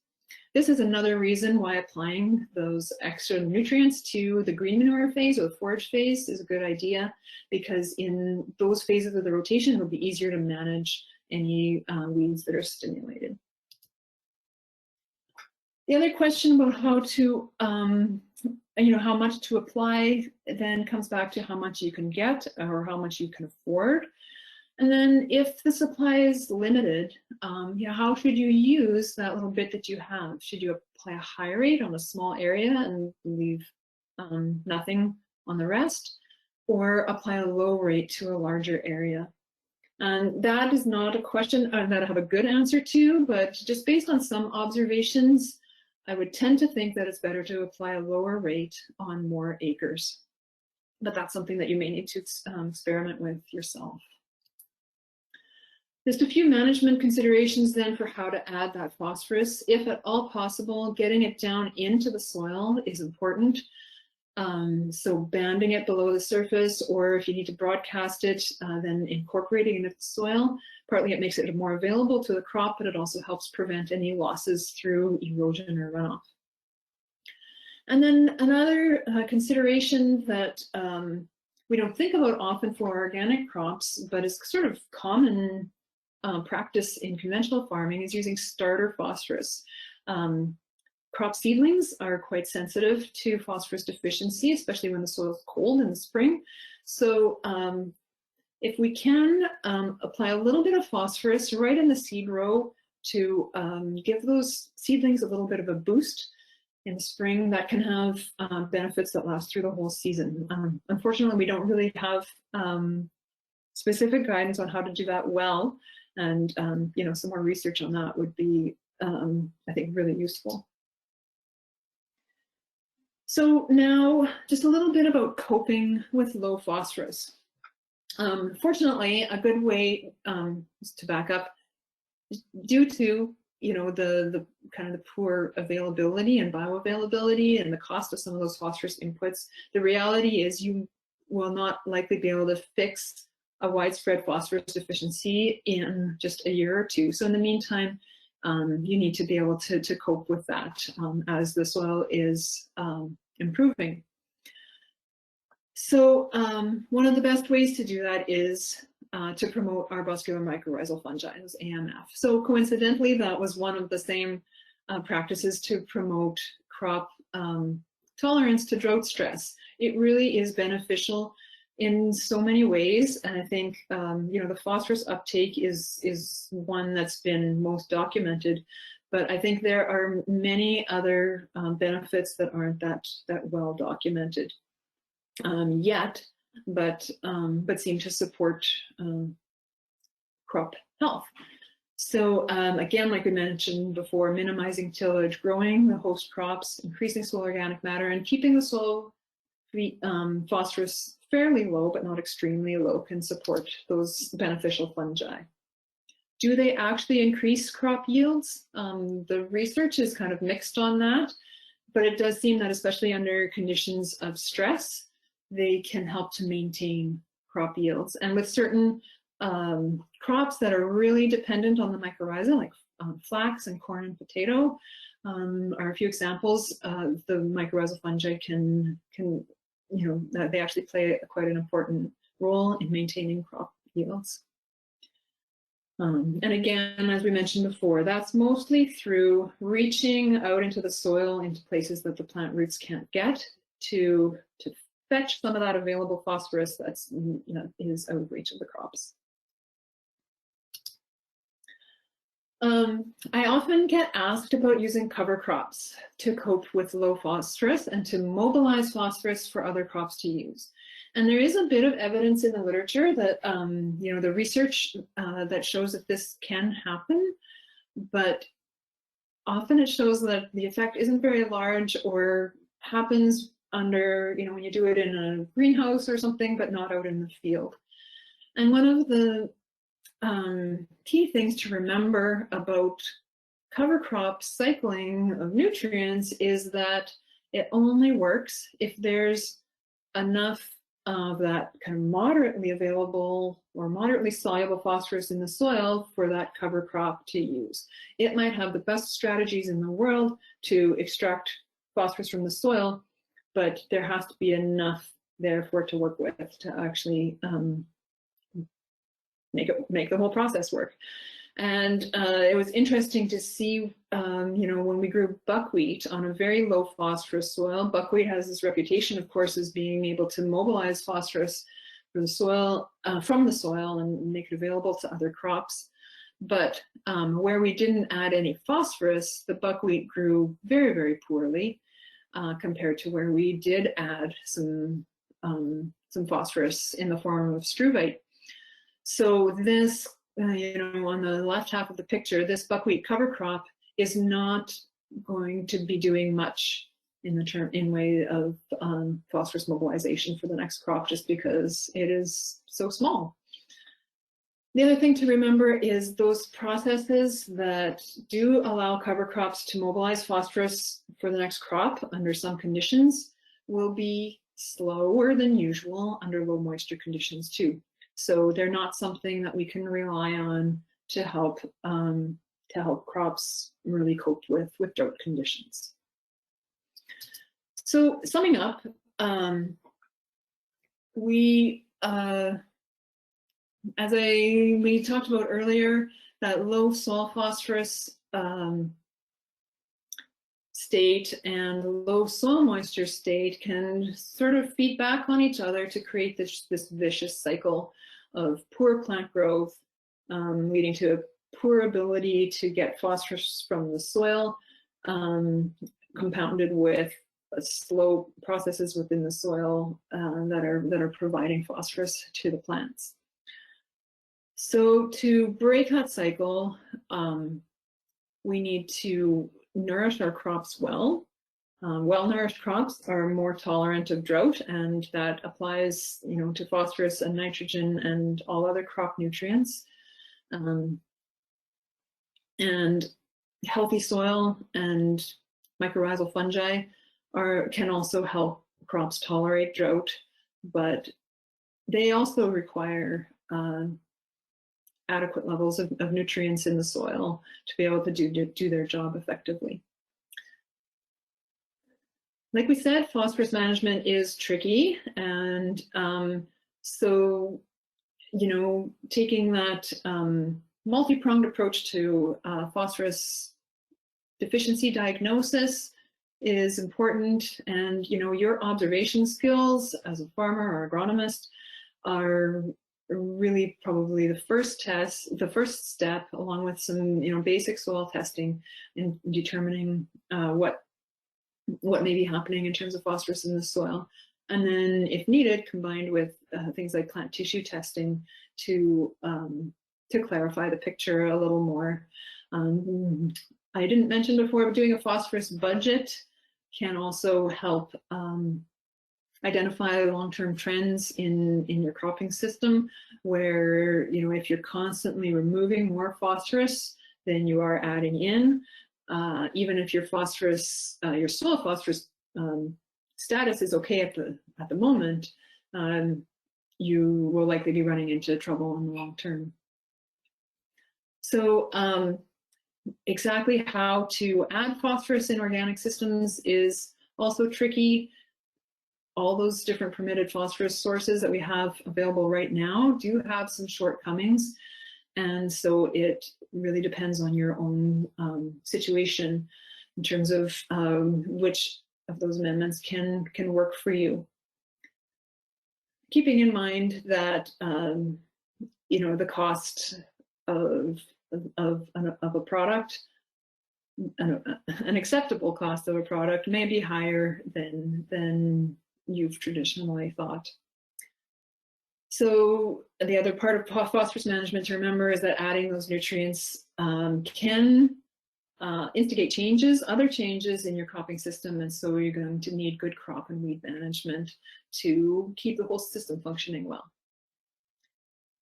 S3: This is another reason why applying those extra nutrients to the green manure phase or the forage phase is a good idea, because in those phases of the rotation, it'll be easier to manage any weeds that are stimulated. The other question about how to, how much to apply then comes back to how much you can get or how much you can afford. And then if the supply is limited, how should you use that little bit that you have? Should you apply a high rate on a small area and leave nothing on the rest, or apply a low rate to a larger area? And that is not a question that I have a good answer to, but just based on some observations, I would tend to think that it's better to apply a lower rate on more acres. But that's something that you may need to experiment with yourself. Just a few management considerations then for how to add that phosphorus. If at all possible, getting it down into the soil is important. So banding it below the surface, or if you need to broadcast it, then incorporating it into the soil. Partly it makes it more available to the crop, but it also helps prevent any losses through erosion or runoff. And then another consideration that we don't think about often for organic crops, but is sort of common practice in conventional farming, is using starter phosphorus. Crop seedlings are quite sensitive to phosphorus deficiency, especially when the soil is cold in the spring. So if we can apply a little bit of phosphorus right in the seed row to give those seedlings a little bit of a boost in the spring, that can have benefits that last through the whole season. Unfortunately, we don't really have specific guidance on how to do that well, and some more research on that would be, I think, really useful. So now, just a little bit about coping with low phosphorus. Fortunately, a good way to back up, due to you know, the kind of the poor availability and bioavailability and the cost of some of those phosphorus inputs, the reality is you will not likely be able to fix a widespread phosphorus deficiency in just a year or two. So in the meantime, you need to be able to cope with that as the soil is improving. So one of the best ways to do that is to promote arbuscular mycorrhizal fungi, as AMF. So coincidentally, that was one of the same practices to promote crop tolerance to drought stress. It really is beneficial in so many ways, and I think you know, the phosphorus uptake is one that's been most documented, but I think there are many other benefits that aren't that well documented yet, but seem to support crop health. So again, like we mentioned before, minimizing tillage, growing the host crops, increasing soil organic matter, and keeping the soil phosphorus fairly low, but not extremely low, can support those beneficial fungi. Do they actually increase crop yields? The research is kind of mixed on that, but it does seem that especially under conditions of stress, they can help to maintain crop yields. And with certain crops that are really dependent on the mycorrhiza, like flax and corn and potato, are a few examples. The mycorrhizal fungi can, you know, they actually play quite an important role in maintaining crop yields. And again, as we mentioned before, that's mostly through reaching out into the soil, into places that the plant roots can't get, to fetch some of that available phosphorus that's, you know, is out of reach of the crops. I often get asked about using cover crops to cope with low phosphorus and to mobilize phosphorus for other crops to use. And there is a bit of evidence in the literature that, you know, the research that shows that this can happen, but often it shows that the effect isn't very large or happens under, you know, when you do it in a greenhouse or something, but not out in the field. And one of the key things to remember about cover crop cycling of nutrients is that it only works if there's enough of that kind of moderately available or moderately soluble phosphorus in the soil for that cover crop to use. It might have the best strategies in the world to extract phosphorus from the soil, but there has to be enough there for it to work with to actually make the whole process work. And it was interesting to see, you know, when we grew buckwheat on a very low phosphorus soil. Buckwheat has this reputation, of course, as being able to mobilize phosphorus from the soil and make it available to other crops. But where we didn't add any phosphorus, the buckwheat grew very, very poorly compared to where we did add some phosphorus in the form of struvite. So this, you know, on the left half of the picture, this buckwheat cover crop is not going to be doing much in way of phosphorus mobilization for the next crop, just because it is so small. The other thing to remember is those processes that do allow cover crops to mobilize phosphorus for the next crop under some conditions will be slower than usual under low moisture conditions too. So they're not something that we can rely on to help crops really cope with drought conditions. So summing up, we talked about earlier, that low soil phosphorus state and low soil moisture state can sort of feed back on each other to create this vicious cycle of poor plant growth, leading to a poor ability to get phosphorus from the soil, compounded with slow processes within the soil that are providing phosphorus to the plants. So to break that cycle, we need to nourish our crops well. Well-nourished crops are more tolerant of drought, and that applies, you know, to phosphorus and nitrogen and all other crop nutrients. And healthy soil and mycorrhizal fungi can also help crops tolerate drought, but they also require adequate levels of nutrients in the soil to be able to do their job effectively. Like we said, phosphorus management is tricky, and so, you know, taking that multi-pronged approach to phosphorus deficiency diagnosis is important. And, you know, your observation skills as a farmer or agronomist are really probably the first step, along with some, you know, basic soil testing in determining what may be happening in terms of phosphorus in the soil. And then, if needed, combined with things like plant tissue testing to clarify the picture a little more. I didn't mention before, but doing a phosphorus budget can also help identify long-term trends in your cropping system, where, you know, if you're constantly removing more phosphorus than you are adding in, even if your phosphorus, your soil phosphorus status is okay at the moment, you will likely be running into trouble in the long term. So exactly how to add phosphorus in organic systems is also tricky. All those different permitted phosphorus sources that we have available right now do have some shortcomings. And so it really depends on your own situation in terms of which of those amendments can work for you. Keeping in mind that you know, the cost of a product, an acceptable cost of a product, may be higher than you've traditionally thought. So the other part of phosphorus management to remember is that adding those nutrients can instigate other changes in your cropping system, and so you're going to need good crop and weed management to keep the whole system functioning well.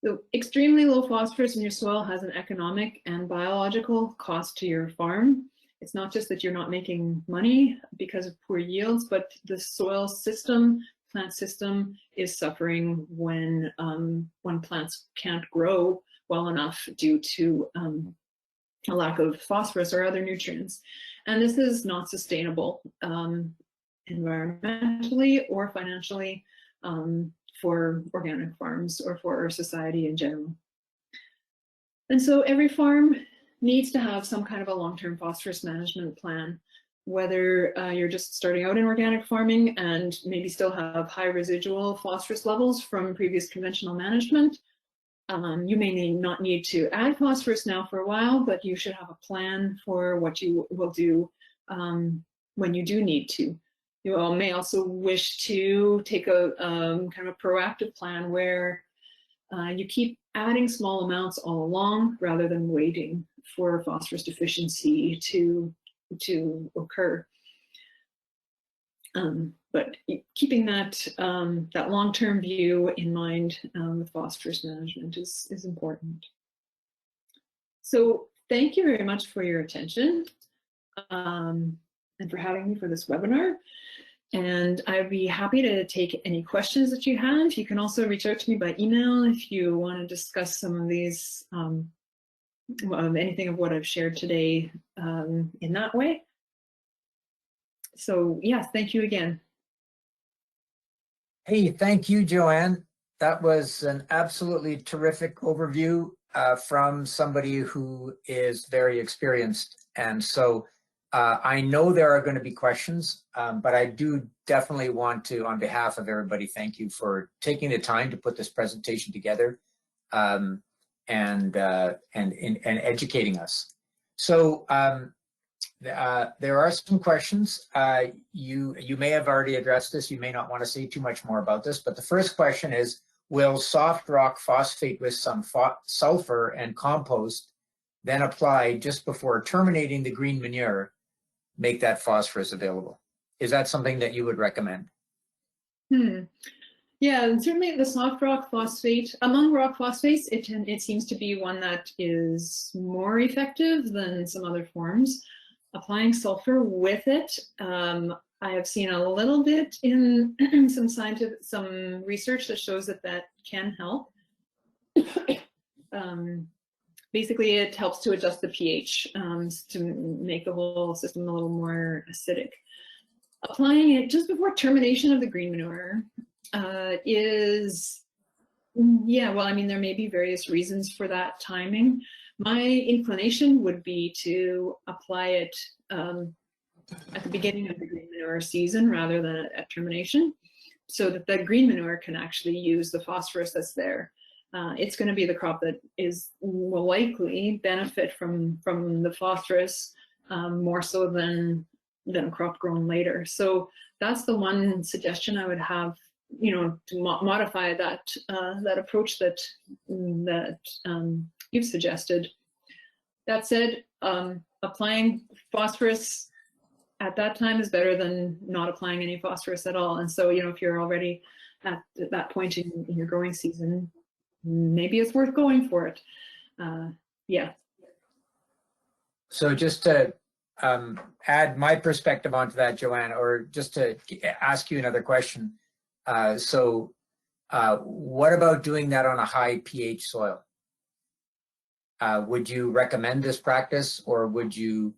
S3: So extremely low phosphorus in your soil has an economic and biological cost to your farm. It's not just that you're not making money because of poor yields, but the soil system, plant system, is suffering when plants can't grow well enough due to a lack of phosphorus or other nutrients. And this is not sustainable environmentally or financially for organic farms or for our society in general. And so every farm needs to have some kind of a long-term phosphorus management plan, whether you're just starting out in organic farming and maybe still have high residual phosphorus levels from previous conventional management. You may not need to add phosphorus now for a while, but you should have a plan for what you will do when you do need to. You may also wish to take a kind of a proactive plan where you keep adding small amounts all along rather than waiting for phosphorus deficiency to occur. But keeping that that long-term view in mind with phosphorus management is important. So thank you very much for your attention and for having me for this webinar. And I'd be happy to take any questions that you have. You can also reach out to me by email if you want to discuss some of these, anything of what I've shared today in that way. So yes, thank you again.
S2: Hey, thank you, Joanne. That was an absolutely terrific overview from somebody who is very experienced. And so I know there are going to be questions, but I do definitely want to, on behalf of everybody, thank you for taking the time to put this presentation together and educating us. So there are some questions. You may have already addressed this. You may not want to say too much more about this, but the first question is, will soft rock phosphate with some sulfur and compost, then applied just before terminating the green manure, make that phosphorus available? Is that something that you would recommend?
S3: Yeah, and certainly the soft rock phosphate, among rock phosphates, it seems to be one that is more effective than some other forms. Applying sulfur with it, I have seen a little bit in some research that shows that that can help. Basically, it helps to adjust the pH to make the whole system a little more acidic. Applying it just before termination of the green manure yeah, well, I mean, there may be various reasons for that timing. My inclination would be to apply it at the beginning of the green manure season rather than at termination, so that the green manure can actually use the phosphorus that's there. It's going to be the crop that will likely benefit from the phosphorus more so than a crop grown later. So that's the one suggestion I would have, to modify that approach that you've suggested. That said, applying phosphorus at that time is better than not applying any phosphorus at all. And so, if you're already at that point in your growing season, maybe it's worth going for it. Yeah.
S2: So just to add my perspective onto that, Joanne, or just to ask you another question. What about doing that on a high pH soil? Would you recommend this practice, or would you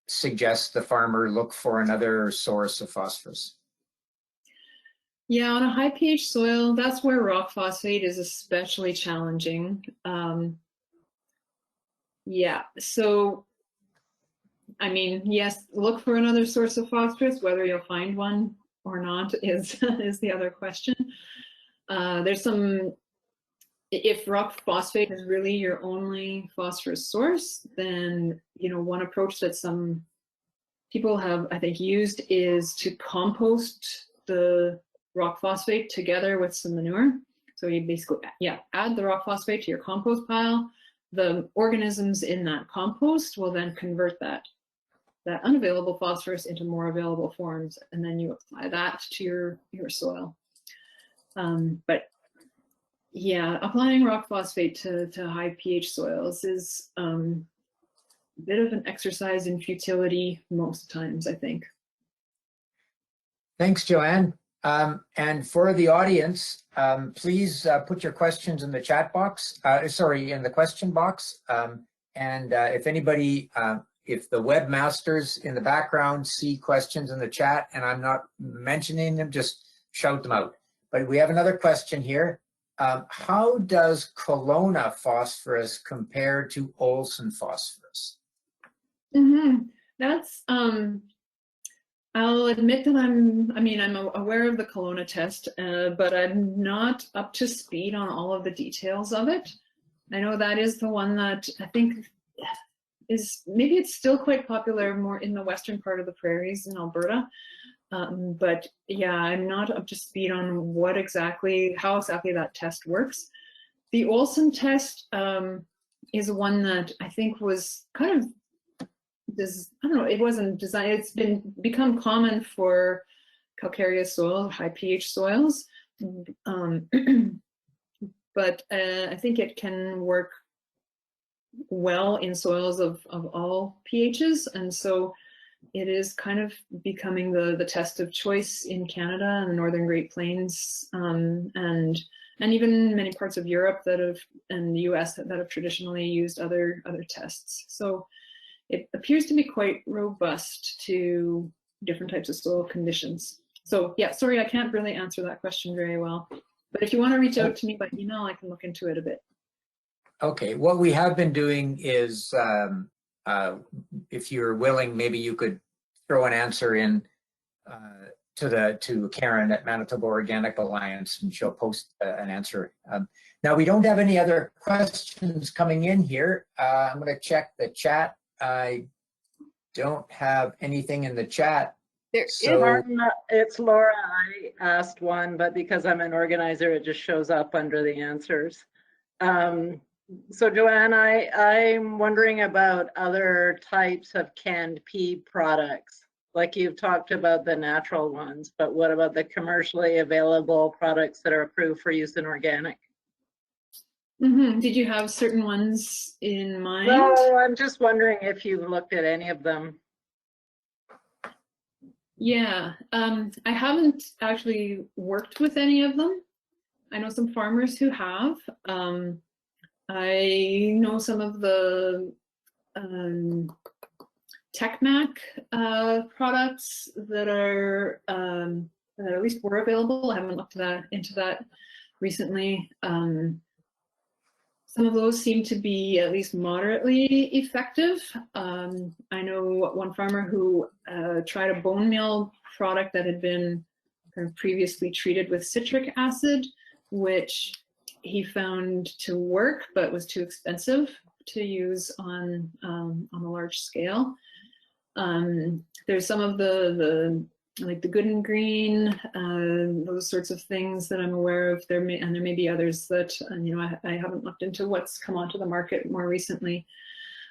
S2: suggest the farmer look for another source of phosphorus?
S3: Yeah, on a high pH soil, that's where rock phosphate is especially challenging. Yeah, so I mean, yes, look for another source of phosphorus. Whether you'll find one or not is the other question. If rock phosphate is really your only phosphorus source, then one approach that some people have, I think, used is to compost the rock phosphate together with some manure. So you basically, add the rock phosphate to your compost pile. The organisms in that compost will then convert that unavailable phosphorus into more available forms, and then you apply that to your soil. But yeah, applying rock phosphate to high pH soils is a bit of an exercise in futility most times, I think.
S2: Thanks, Joanne. And for the audience, please put your questions in the chat box, in the question box. And if anybody, if the webmasters in the background see questions in the chat and I'm not mentioning them, just shout them out. But we have another question here. How does Kelowna phosphorus compare to Olsen phosphorus?
S3: That's I'll admit that I'm aware of the Kelowna test, but I'm not up to speed on all of the details of it. I know that is the one that I think maybe it's still quite popular more in the western part of the prairies in Alberta. But yeah, I'm not up to speed on how exactly that test works. The Olsen test is one that I think was kind of, I don't know, it wasn't designed, it's become common for calcareous soils, high pH soils. But I think it can work well in soils of all pHs. And so it is kind of becoming the test of choice in Canada and the Northern Great Plains, and even many parts of Europe and the US that have traditionally used other tests. So it appears to be quite robust to different types of soil conditions. So yeah, sorry, I can't really answer that question very well. But if you want to reach out to me by email, I can look into it a bit. Okay,
S2: what we have been doing is, if you're willing, maybe you could throw an answer in to Karen at Manitoba Organic Alliance, and she'll post an answer. Now, we don't have any other questions coming in here. I'm going to check the chat. I don't have anything in the chat.
S4: It's Laura. I asked one, but because I'm an organizer, it just shows up under the answers. So Joanne, I'm wondering about other types of canned pea products. Like you've talked about the natural ones, but what about the commercially available products that are approved for use in organic?
S3: Did you have certain ones in mind?
S4: Well, I'm just wondering if you've looked at any of them.
S3: Yeah, I haven't actually worked with any of them. I know some farmers who have. I know some of the TechMac products that are that at least were available. I haven't looked into that recently. Some of those seem to be at least moderately effective. I know one farmer who tried a bone meal product that had been kind of previously treated with citric acid, which he found to work, but was too expensive to use on a large scale. There's some of the like the Good and Green, those sorts of things that I'm aware of. There may be others that I haven't looked into what's come onto the market more recently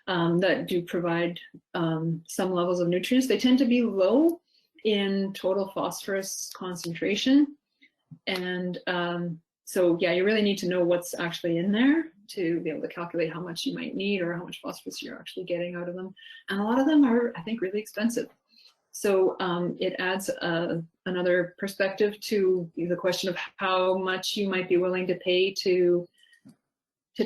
S3: that do provide some levels of nutrients. They tend to be low in total phosphorus concentration, and so yeah, you really need to know what's actually in there to be able to calculate how much you might need or how much phosphorus you're actually getting out of them. And a lot of them are, I think, really expensive. So it adds another perspective to the question of how much you might be willing to pay to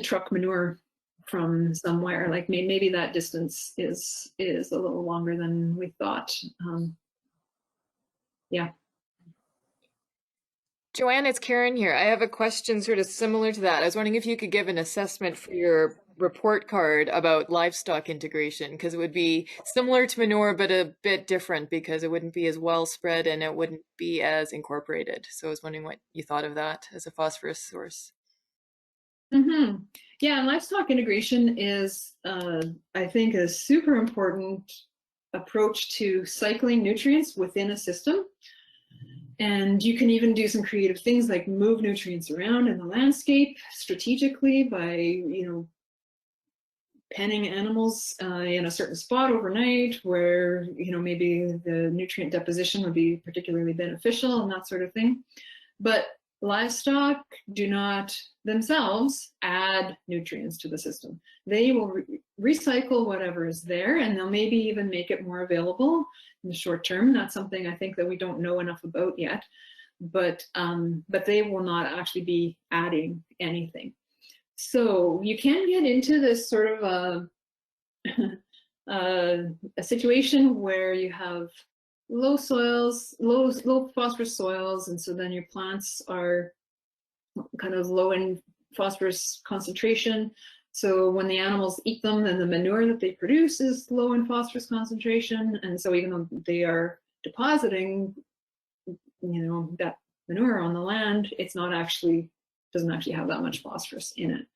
S3: truck manure from somewhere. Like maybe that distance is a little longer than we thought. Yeah.
S1: Joanne, it's Karen here. I have a question sort of similar to that. I was wondering if you could give an assessment for your report card about livestock integration, because it would be similar to manure, but a bit different because it wouldn't be as well spread and it wouldn't be as incorporated. So I was wondering what you thought of that as a phosphorus source.
S3: Yeah, livestock integration is, I think, a super important approach to cycling nutrients within a system. And you can even do some creative things like move nutrients around in the landscape strategically by, penning animals in a certain spot overnight where, maybe the nutrient deposition would be particularly beneficial and that sort of thing. But livestock do not themselves add nutrients to the system. They will recycle whatever is there, and they'll maybe even make it more available in the short term. That's something I think that we don't know enough about yet, but they will not actually be adding anything. So you can get into this sort of a situation where you have low soils, low phosphorus soils, and so then your plants are kind of low in phosphorus concentration. So when the animals eat them, then the manure that they produce is low in phosphorus concentration. And so even though they are depositing, that manure on the land, it's not actually, doesn't actually have that much phosphorus in it.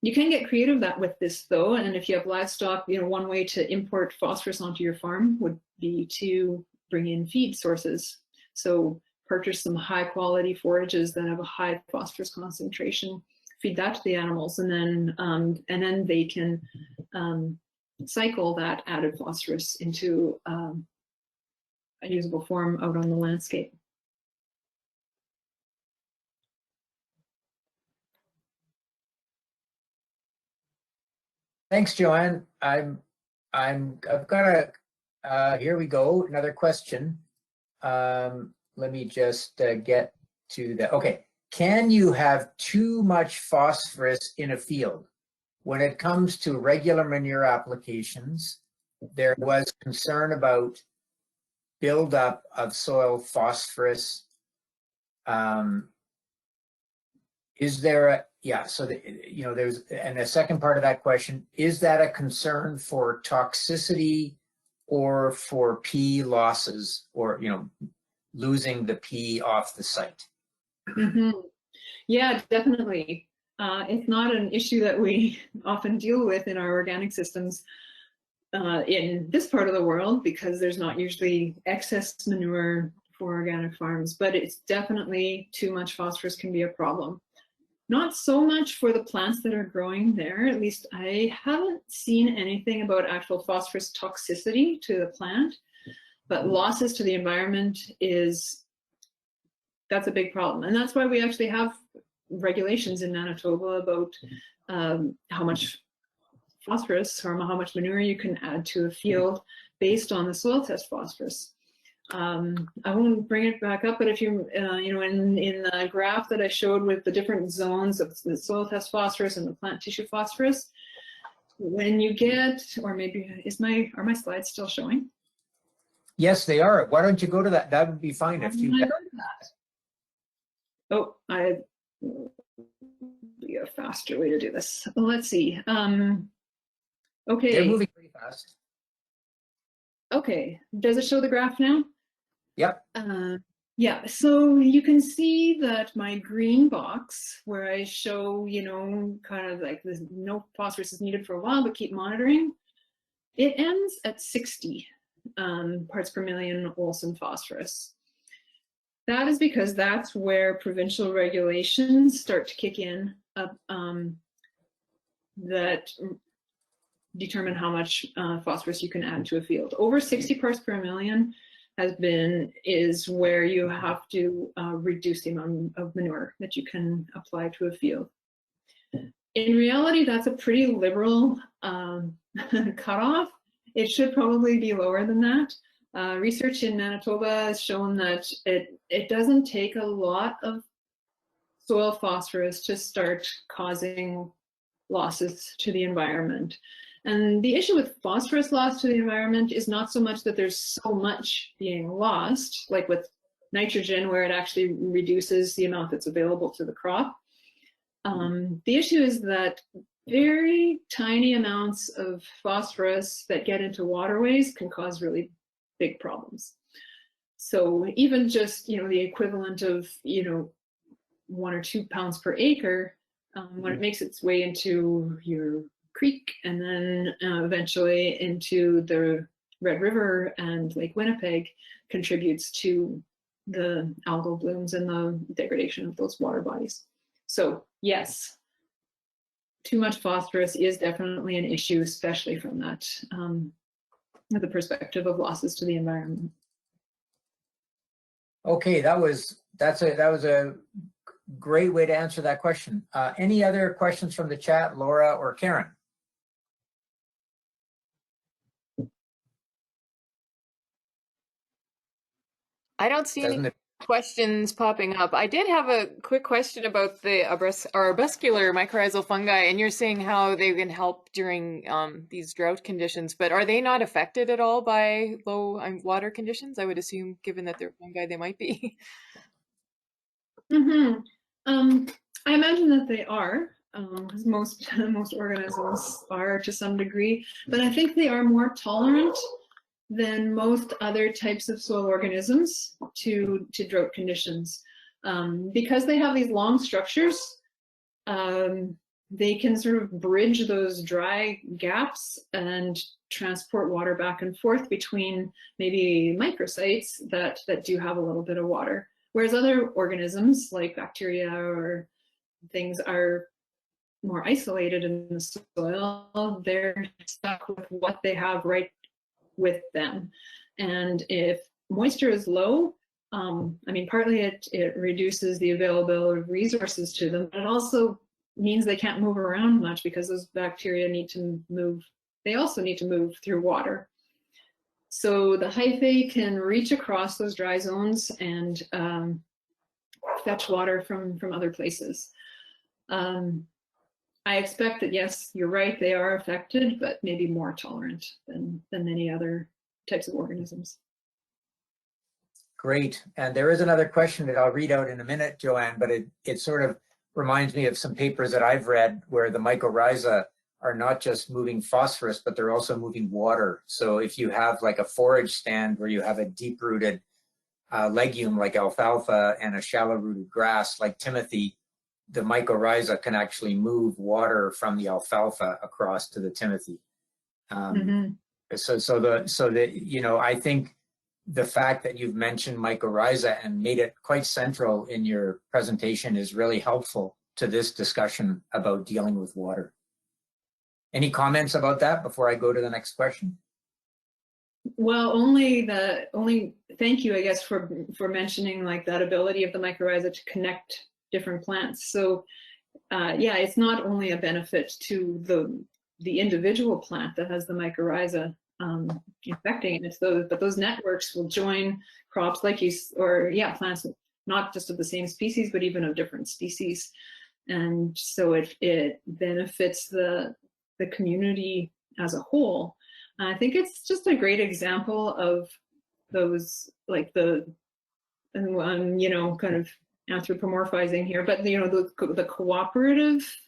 S3: You can get creative with this though, and if you have livestock, one way to import phosphorus onto your farm would be to bring in feed sources. So purchase some high quality forages that have a high phosphorus concentration, feed that to the animals, and then they can cycle that added phosphorus into a usable form out on the landscape.
S2: Thanks, Joanne. I've got here we go, another question. Let me just get to that. Okay, can you have too much phosphorus in a field? When it comes to regular manure applications, there was concern about buildup of soil phosphorus. Is there there's, and the second part of that question, is that a concern for toxicity or for pea losses, or, losing the pea off the site?
S3: Yeah, definitely. It's not an issue that we often deal with in our organic systems in this part of the world because there's not usually excess manure for organic farms, but it's definitely too much phosphorus can be a problem. Not so much for the plants that are growing there. At least I haven't seen anything about actual phosphorus toxicity to the plant, but losses to the environment that's a big problem. And that's why we actually have regulations in Manitoba about how much phosphorus or how much manure you can add to a field based on the soil test phosphorus. I won't bring it back up, but if you, in the graph that I showed with the different zones of the soil test phosphorus and the plant tissue phosphorus, when you get, or maybe are my slides still showing?
S2: Yes, they are. Why don't you go to that? That would be fine if you.
S3: Go to that. Oh, be a faster way to do this. Well, let's see. Okay.
S2: They're moving pretty fast.
S3: Okay. Does it show the graph now?
S2: Yep.
S3: Yeah, so you can see that my green box where I show, kind of like this, no phosphorus is needed for a while, but keep monitoring. It ends at 60 parts per million Olsen phosphorus. That is because that's where provincial regulations start to kick in that determine how much phosphorus you can add to a field. Over 60 parts per million is where you have to reduce the amount of manure that you can apply to a field. In reality, that's a pretty liberal cutoff. It should probably be lower than that. Research in Manitoba has shown that it doesn't take a lot of soil phosphorus to start causing losses to the environment. And the issue with phosphorus loss to the environment is not so much that there's so much being lost, like with nitrogen, where it actually reduces the amount that's available to the crop. The issue is that very tiny amounts of phosphorus that get into waterways can cause really big problems. So even just, the equivalent of, 1 or 2 pounds per acre, when it makes its way into your creek and then eventually into the Red River and Lake Winnipeg, contributes to the algal blooms and the degradation of those water bodies. So yes, too much phosphorus is definitely an issue, especially from that the perspective of losses to the environment.
S2: Okay, that was a great way to answer that question. Any other questions from the chat, Laura or Karen?
S1: I don't see any questions popping up. I did have a quick question about the arbuscular mycorrhizal fungi, and you're saying how they can help during these drought conditions, but are they not affected at all by low water conditions? I would assume, given that they're fungi, they might be.
S3: I imagine that they are, because most organisms are to some degree, but I think they are more tolerant than most other types of soil organisms to drought conditions. Because they have these long structures, they can sort of bridge those dry gaps and transport water back and forth between maybe microsites that do have a little bit of water. Whereas other organisms like bacteria or things are more isolated in the soil, they're stuck with what they have right with them. And if moisture is low, partly it reduces the availability of resources to them, but it also means they can't move around much because those bacteria need to move. They also need to move through water. So the hyphae can reach across those dry zones and fetch water from other places. I expect that, yes, you're right, they are affected, but maybe more tolerant than many other types of organisms.
S2: Great. And there is another question that I'll read out in a minute, Joanne, but it sort of reminds me of some papers that I've read where the mycorrhiza are not just moving phosphorus, but they're also moving water. So if you have like a forage stand where you have a deep-rooted legume like alfalfa and a shallow-rooted grass like timothy, the mycorrhiza can actually move water from the alfalfa across to the timothy. I think the fact that you've mentioned mycorrhiza and made it quite central in your presentation is really helpful. to this discussion about dealing with water. Any comments about that before I go to the next question?
S3: Well, thank you, I guess, for mentioning like that ability of the mycorrhiza to connect different plants. So yeah, it's not only a benefit to the individual plant that has the mycorrhiza infecting it, but those networks will join crops plants not just of the same species, but even of different species. And so it benefits the community as a whole. I think it's just a great example of those, like kind of anthropomorphizing here, but the cooperative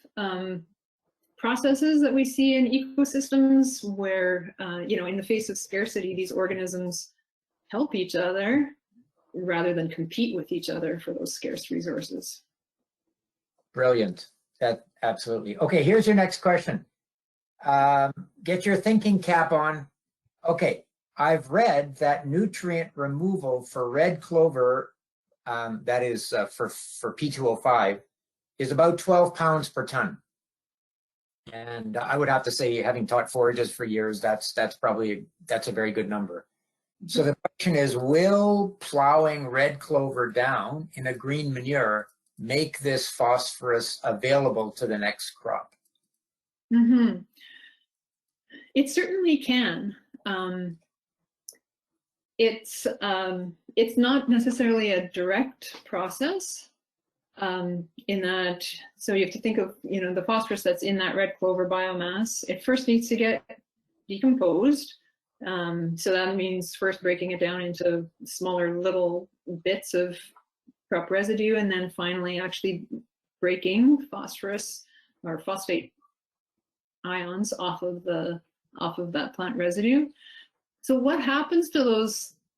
S3: processes that we see in ecosystems where, in the face of scarcity, these organisms help each other rather than compete with each other for those scarce resources.
S2: Brilliant. That absolutely. Okay, here's your next question. Get your thinking cap on. Okay, I've read that nutrient removal for red clover, that is for P205, is about 12 pounds per ton. And I would have to say, having taught forages for years, that's a very good number. So the question is, will plowing red clover down in a green manure make this phosphorus available to the next crop?
S3: Mm-hmm. It certainly can. It's not necessarily a direct process in that, so you have to think of, the phosphorus that's in that red clover biomass. It first needs to get decomposed. So that means first breaking it down into smaller little bits of crop residue, and then finally actually breaking phosphorus or phosphate ions off of that plant residue. So what happens to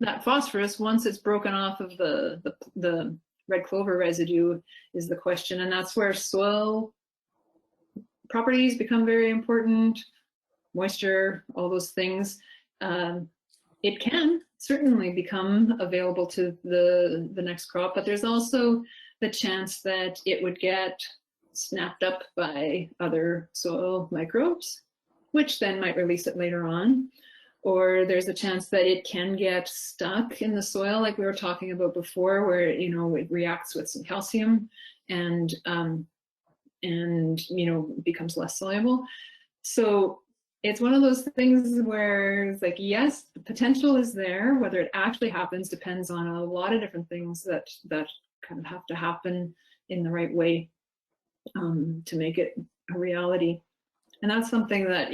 S3: that phosphorus once it's broken off of the red clover residue is the question, and that's where soil properties become very important, moisture, all those things. It can certainly become available to the next crop, but there's also the chance that it would get snapped up by other soil microbes, which then might release it later on. Or there's a chance that it can get stuck in the soil, like we were talking about before, where it reacts with some calcium and becomes less soluble. So it's one of those things where it's like, yes, the potential is there. Whether it actually happens depends on a lot of different things that kind of have to happen in the right way to make it a reality. And that's something that,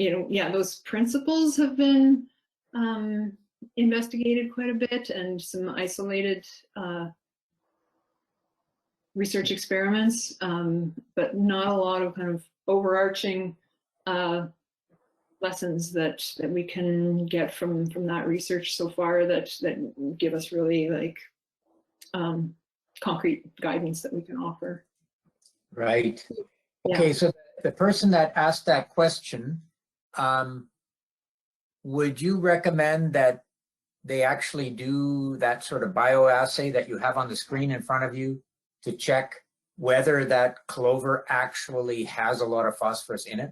S3: those principles have been investigated quite a bit, and some isolated research experiments, but not a lot of kind of overarching lessons that we can get from that research so far that give us really like concrete guidance that we can offer.
S2: Right. Okay, yeah. So the person that asked that question, would you recommend that they actually do that sort of bioassay that you have on the screen in front of you to check whether that clover actually has a lot of phosphorus in it?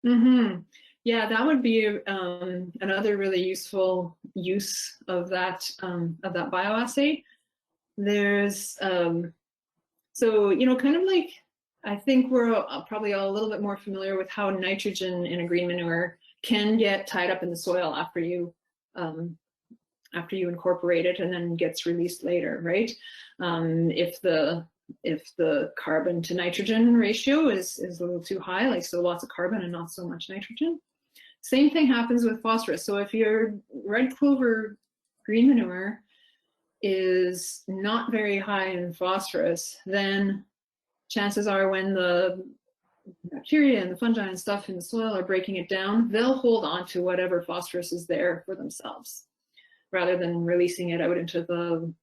S3: Mm-hmm. Yeah, that would be another really useful use of that bioassay. There's so kind of like, I think we're probably all a little bit more familiar with how nitrogen in a green manure can get tied up in the soil after you incorporate it, and then gets released later, right? If the carbon to nitrogen ratio is a little too high, like so lots of carbon and not so much nitrogen. Same thing happens with phosphorus. So if your red clover green manure is not very high in phosphorus, then chances are when the bacteria and the fungi and stuff in the soil are breaking it down, they'll hold on to whatever phosphorus is there for themselves, rather than releasing it out into the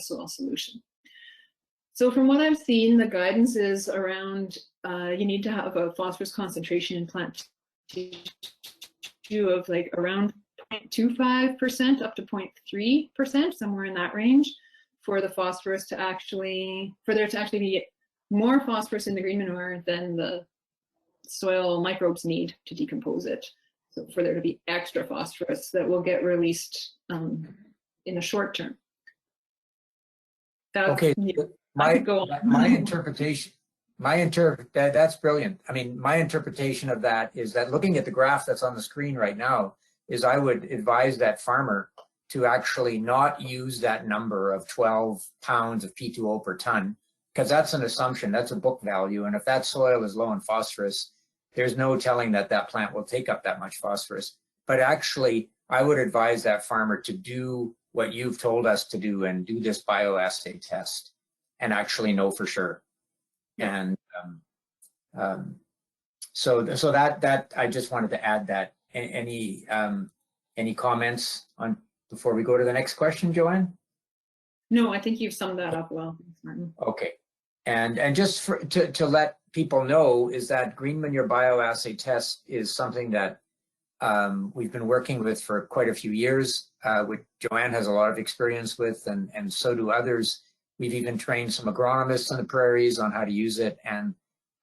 S3: soil solution. So from what I've seen, the guidance is around you need to have a phosphorus concentration in plant tissue of like around 0.25% up to 0.3%, somewhere in that range, for the phosphorus to actually, be more phosphorus in the green manure than the soil microbes need to decompose it. So for there to be extra phosphorus that will get released in the short term.
S2: Okay,
S3: I could go on.
S2: my interpretation, that's brilliant. I mean, my interpretation of that is that looking at the graph that's on the screen right now, is I would advise that farmer to actually not use that number of 12 pounds of P2O per ton, because that's an assumption, that's a book value. And if that soil is low in phosphorus, there's no telling that that plant will take up that much phosphorus. But actually, I would advise that farmer to do what you've told us to do and do this bioassay test and actually know for sure. And so that I just wanted to add that. Any comments on before we go to the next question, Joanne?
S3: No, I think you've summed that up well. Thanks, Martin.
S2: Okay, and just to let people know is that green manure bioassay test is something that we've been working with for quite a few years, which Joanne has a lot of experience with, and so do others. We've even trained some agronomists in the prairies on how to use it, and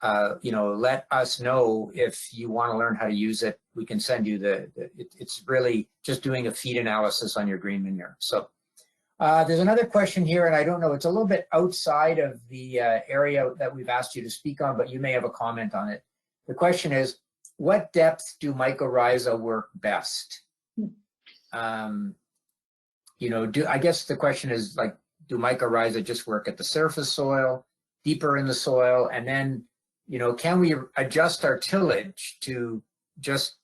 S2: let us know if you want to learn how to use it. We can send you it's really just doing a feed analysis on your green manure. So there's another question here, and I don't know, it's a little bit outside of the area that we've asked you to speak on, but you may have a comment on it. The question is, what depth do mycorrhiza work best? I guess the question is, like, do mycorrhiza just work at the surface soil, deeper in the soil, and then, can we adjust our tillage to just,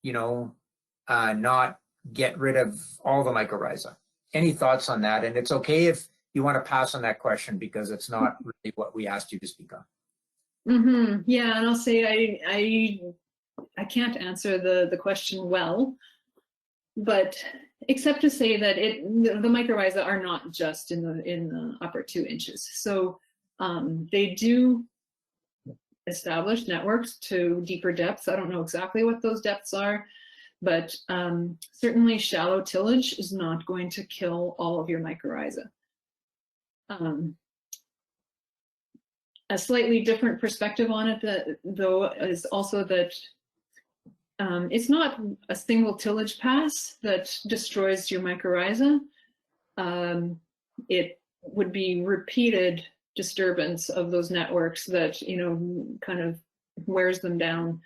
S2: not get rid of all the mycorrhiza? Any thoughts on that? And it's okay if you want to pass on that question because it's not really what we asked you to speak on.
S3: Mm-hmm. Yeah, and I'll say I can't answer the question well, but except to say that the mycorrhiza are not just in the upper 2 inches. So they do establish networks to deeper depths. I don't know exactly what those depths are, but certainly shallow tillage is not going to kill all of your mycorrhiza. A slightly different perspective on it, though, is also that it's not a single tillage pass that destroys your mycorrhiza. It would be repeated disturbance of those networks that kind of wears them down.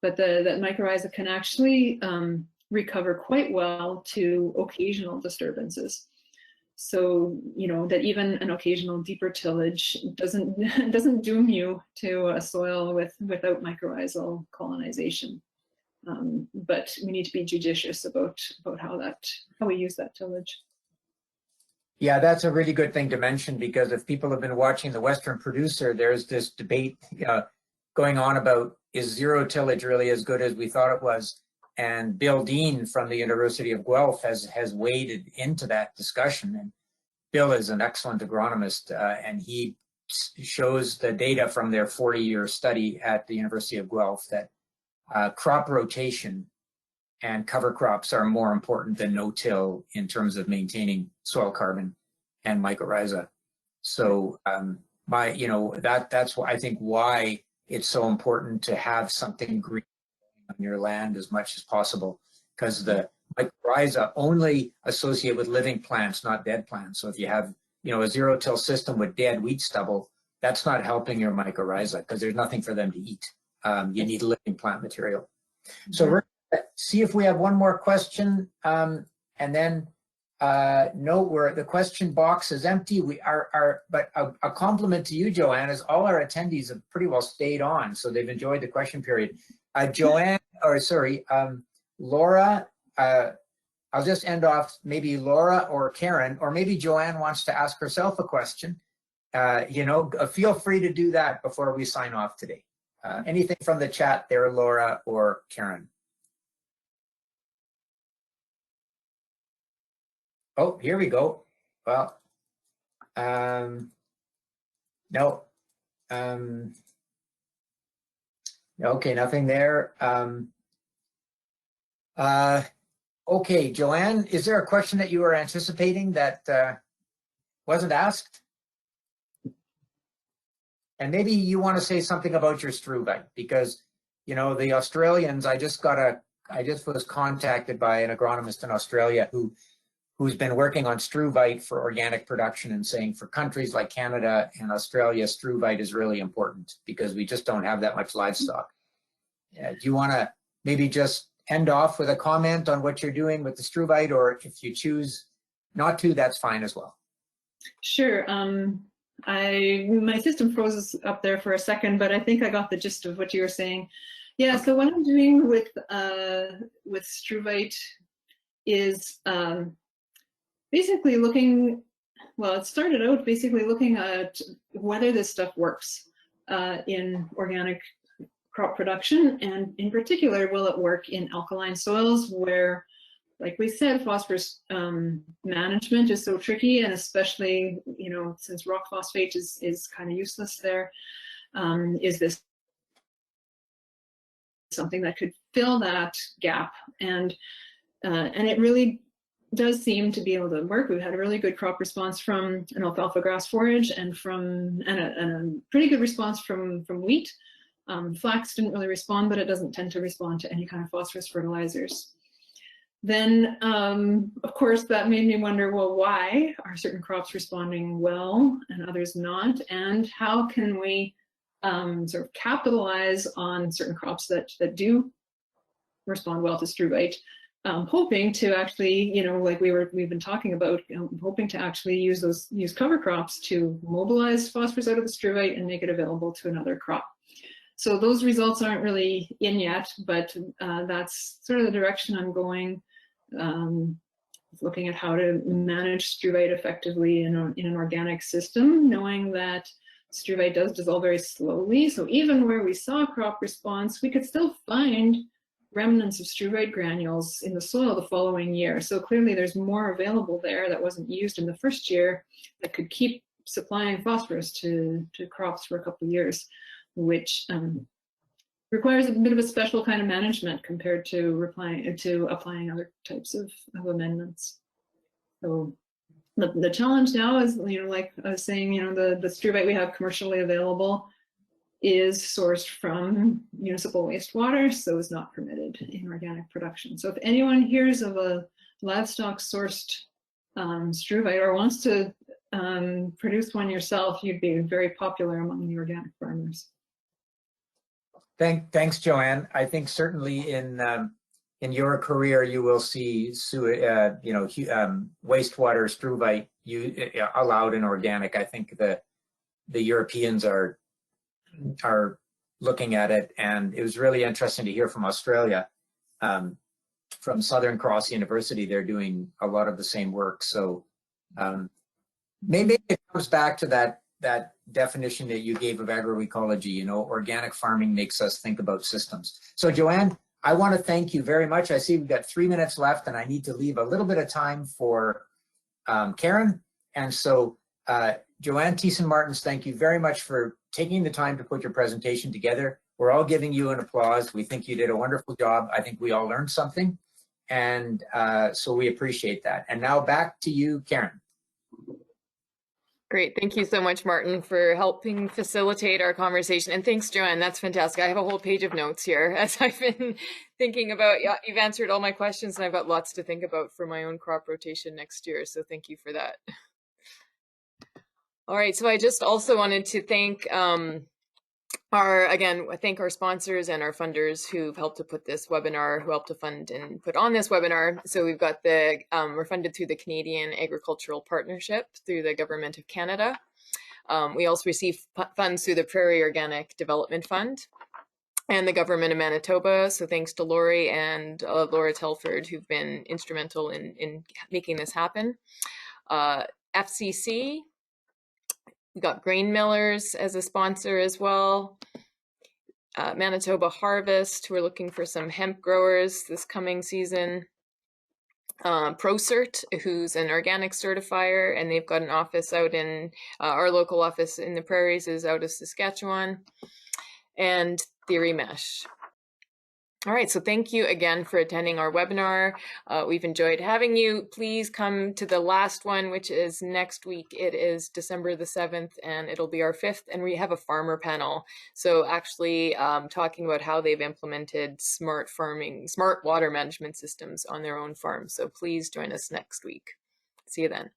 S3: But that mycorrhiza can actually recover quite well to occasional disturbances. So that even an occasional deeper tillage doesn't doom you to a soil without mycorrhizal colonization. But we need to be judicious about how we use that tillage.
S2: Yeah, that's a really good thing to mention, because if people have been watching The Western Producer, there's this debate going on about, is zero tillage really as good as we thought it was? And Bill Dean from the University of Guelph has waded into that discussion. And Bill is an excellent agronomist, and he shows the data from their 40-year study at the University of Guelph that crop rotation and cover crops are more important than no-till in terms of maintaining soil carbon and mycorrhiza. So that's why I think why it's so important to have something green on your land as much as possible, because the mycorrhiza only associate with living plants, not dead plants. So if you have a zero-till system with dead wheat stubble, that's not helping your mycorrhiza because there's nothing for them to eat. You need living plant material. So we're going to see if we have one more question, and then no, the question box is empty. But a compliment to you, Joanne, is all our attendees have pretty well stayed on, so they've enjoyed the question period. Laura, I'll just end off, maybe Laura or Karen, or maybe Joanne wants to ask herself a question. Feel free to do that before we sign off today. Anything from the chat there, Laura or Karen? Oh, here we go. Well, no. Okay, nothing there. Okay, Joanne, is there a question that you were anticipating that wasn't asked? And maybe you want to say something about your struvite, because, you know, the Australians, I just was contacted by an agronomist in Australia who's been working on struvite for organic production and saying for countries like Canada and Australia, struvite is really important because we just don't have that much livestock. Do you want to maybe just end off with a comment on what you're doing with the struvite, or if you choose not to, that's fine as well.
S3: Sure. My system froze up there for a second, but I think I got the gist of what you were saying. Yeah. So what I'm doing with struvite is basically looking. Well, it started out basically looking at whether this stuff works in organic crop production, and in particular, will it work in alkaline soils where, like we said, phosphorus management is so tricky, and especially, you know, since rock phosphate is kind of useless there, is this something that could fill that gap? And it really does seem to be able to work. We've had a really good crop response from an alfalfa grass forage and a pretty good response from wheat. Flax didn't really respond, but it doesn't tend to respond to any kind of phosphorus fertilizers. Then, of course, that made me wonder, well, why are certain crops responding well and others not? And how can we sort of capitalize on certain crops that do respond well to struvite, hoping to actually, you know, like we've been talking about, you know, hoping to actually use cover crops to mobilize phosphorus out of the struvite and make it available to another crop. So those results aren't really in yet, but that's sort of the direction I'm going, looking at how to manage struvite effectively in an organic system, knowing that struvite does dissolve very slowly. So even where we saw crop response, we could still find remnants of struvite granules in the soil the following year. So clearly there's more available there that wasn't used in the first year that could keep supplying phosphorus to crops for a couple of years, which requires a bit of a special kind of management compared to applying other types of amendments. So the challenge now is, you know, like I was saying, you know, the struvite we have commercially available is sourced from municipal wastewater, so is not permitted in organic production. So if anyone hears of a livestock sourced struvite or wants to produce one yourself, you'd be very popular among the organic farmers.
S2: Thanks, Joanne. I think certainly in your career you will see wastewater struvite allowed in organic. I think the Europeans are looking at it, and it was really interesting to hear from Australia, from Southern Cross University. They're doing a lot of the same work. So maybe it comes back to that definition that you gave of agroecology. You know, organic farming makes us think about systems. So Joanne, I want to thank you very much. I see we've got 3 minutes left, and I need to leave a little bit of time for Karen. And so Joanne Thiessen Martens, thank you very much for taking the time to put your presentation together. We're all giving you an applause. We think you did a wonderful job. I think we all learned something. And so we appreciate that. And now back to you, Karen.
S1: Great. Thank you so much, Martin, for helping facilitate our conversation. And thanks, Joanne. That's fantastic. I have a whole page of notes here as I've been thinking about, yeah, you've answered all my questions, and I've got lots to think about for my own crop rotation next year. So thank you for that. All right. So I just also wanted to thank thank our sponsors and our funders who've helped to put this webinar, who helped to fund and put on this webinar. So we've got we're funded through the Canadian Agricultural Partnership through the Government of Canada. We also receive funds through the Prairie Organic Development Fund and the Government of Manitoba. So thanks to Lori and Laura Telford, who've been instrumental in making this happen. FCC, we got Grain Millers as a sponsor as well. Manitoba Harvest, who are looking for some hemp growers this coming season. ProCert, who's an organic certifier, and they've got an office out in our local office in the Prairies is out of Saskatchewan. And Theory Mesh. All right, so thank you again for attending our webinar. We've enjoyed having you. Please come to the last one, which is next week. It is December the 7th, and it'll be our 5th, and we have a farmer panel. So actually talking about how they've implemented smart farming, smart water management systems on their own farms. So please join us next week. See you then.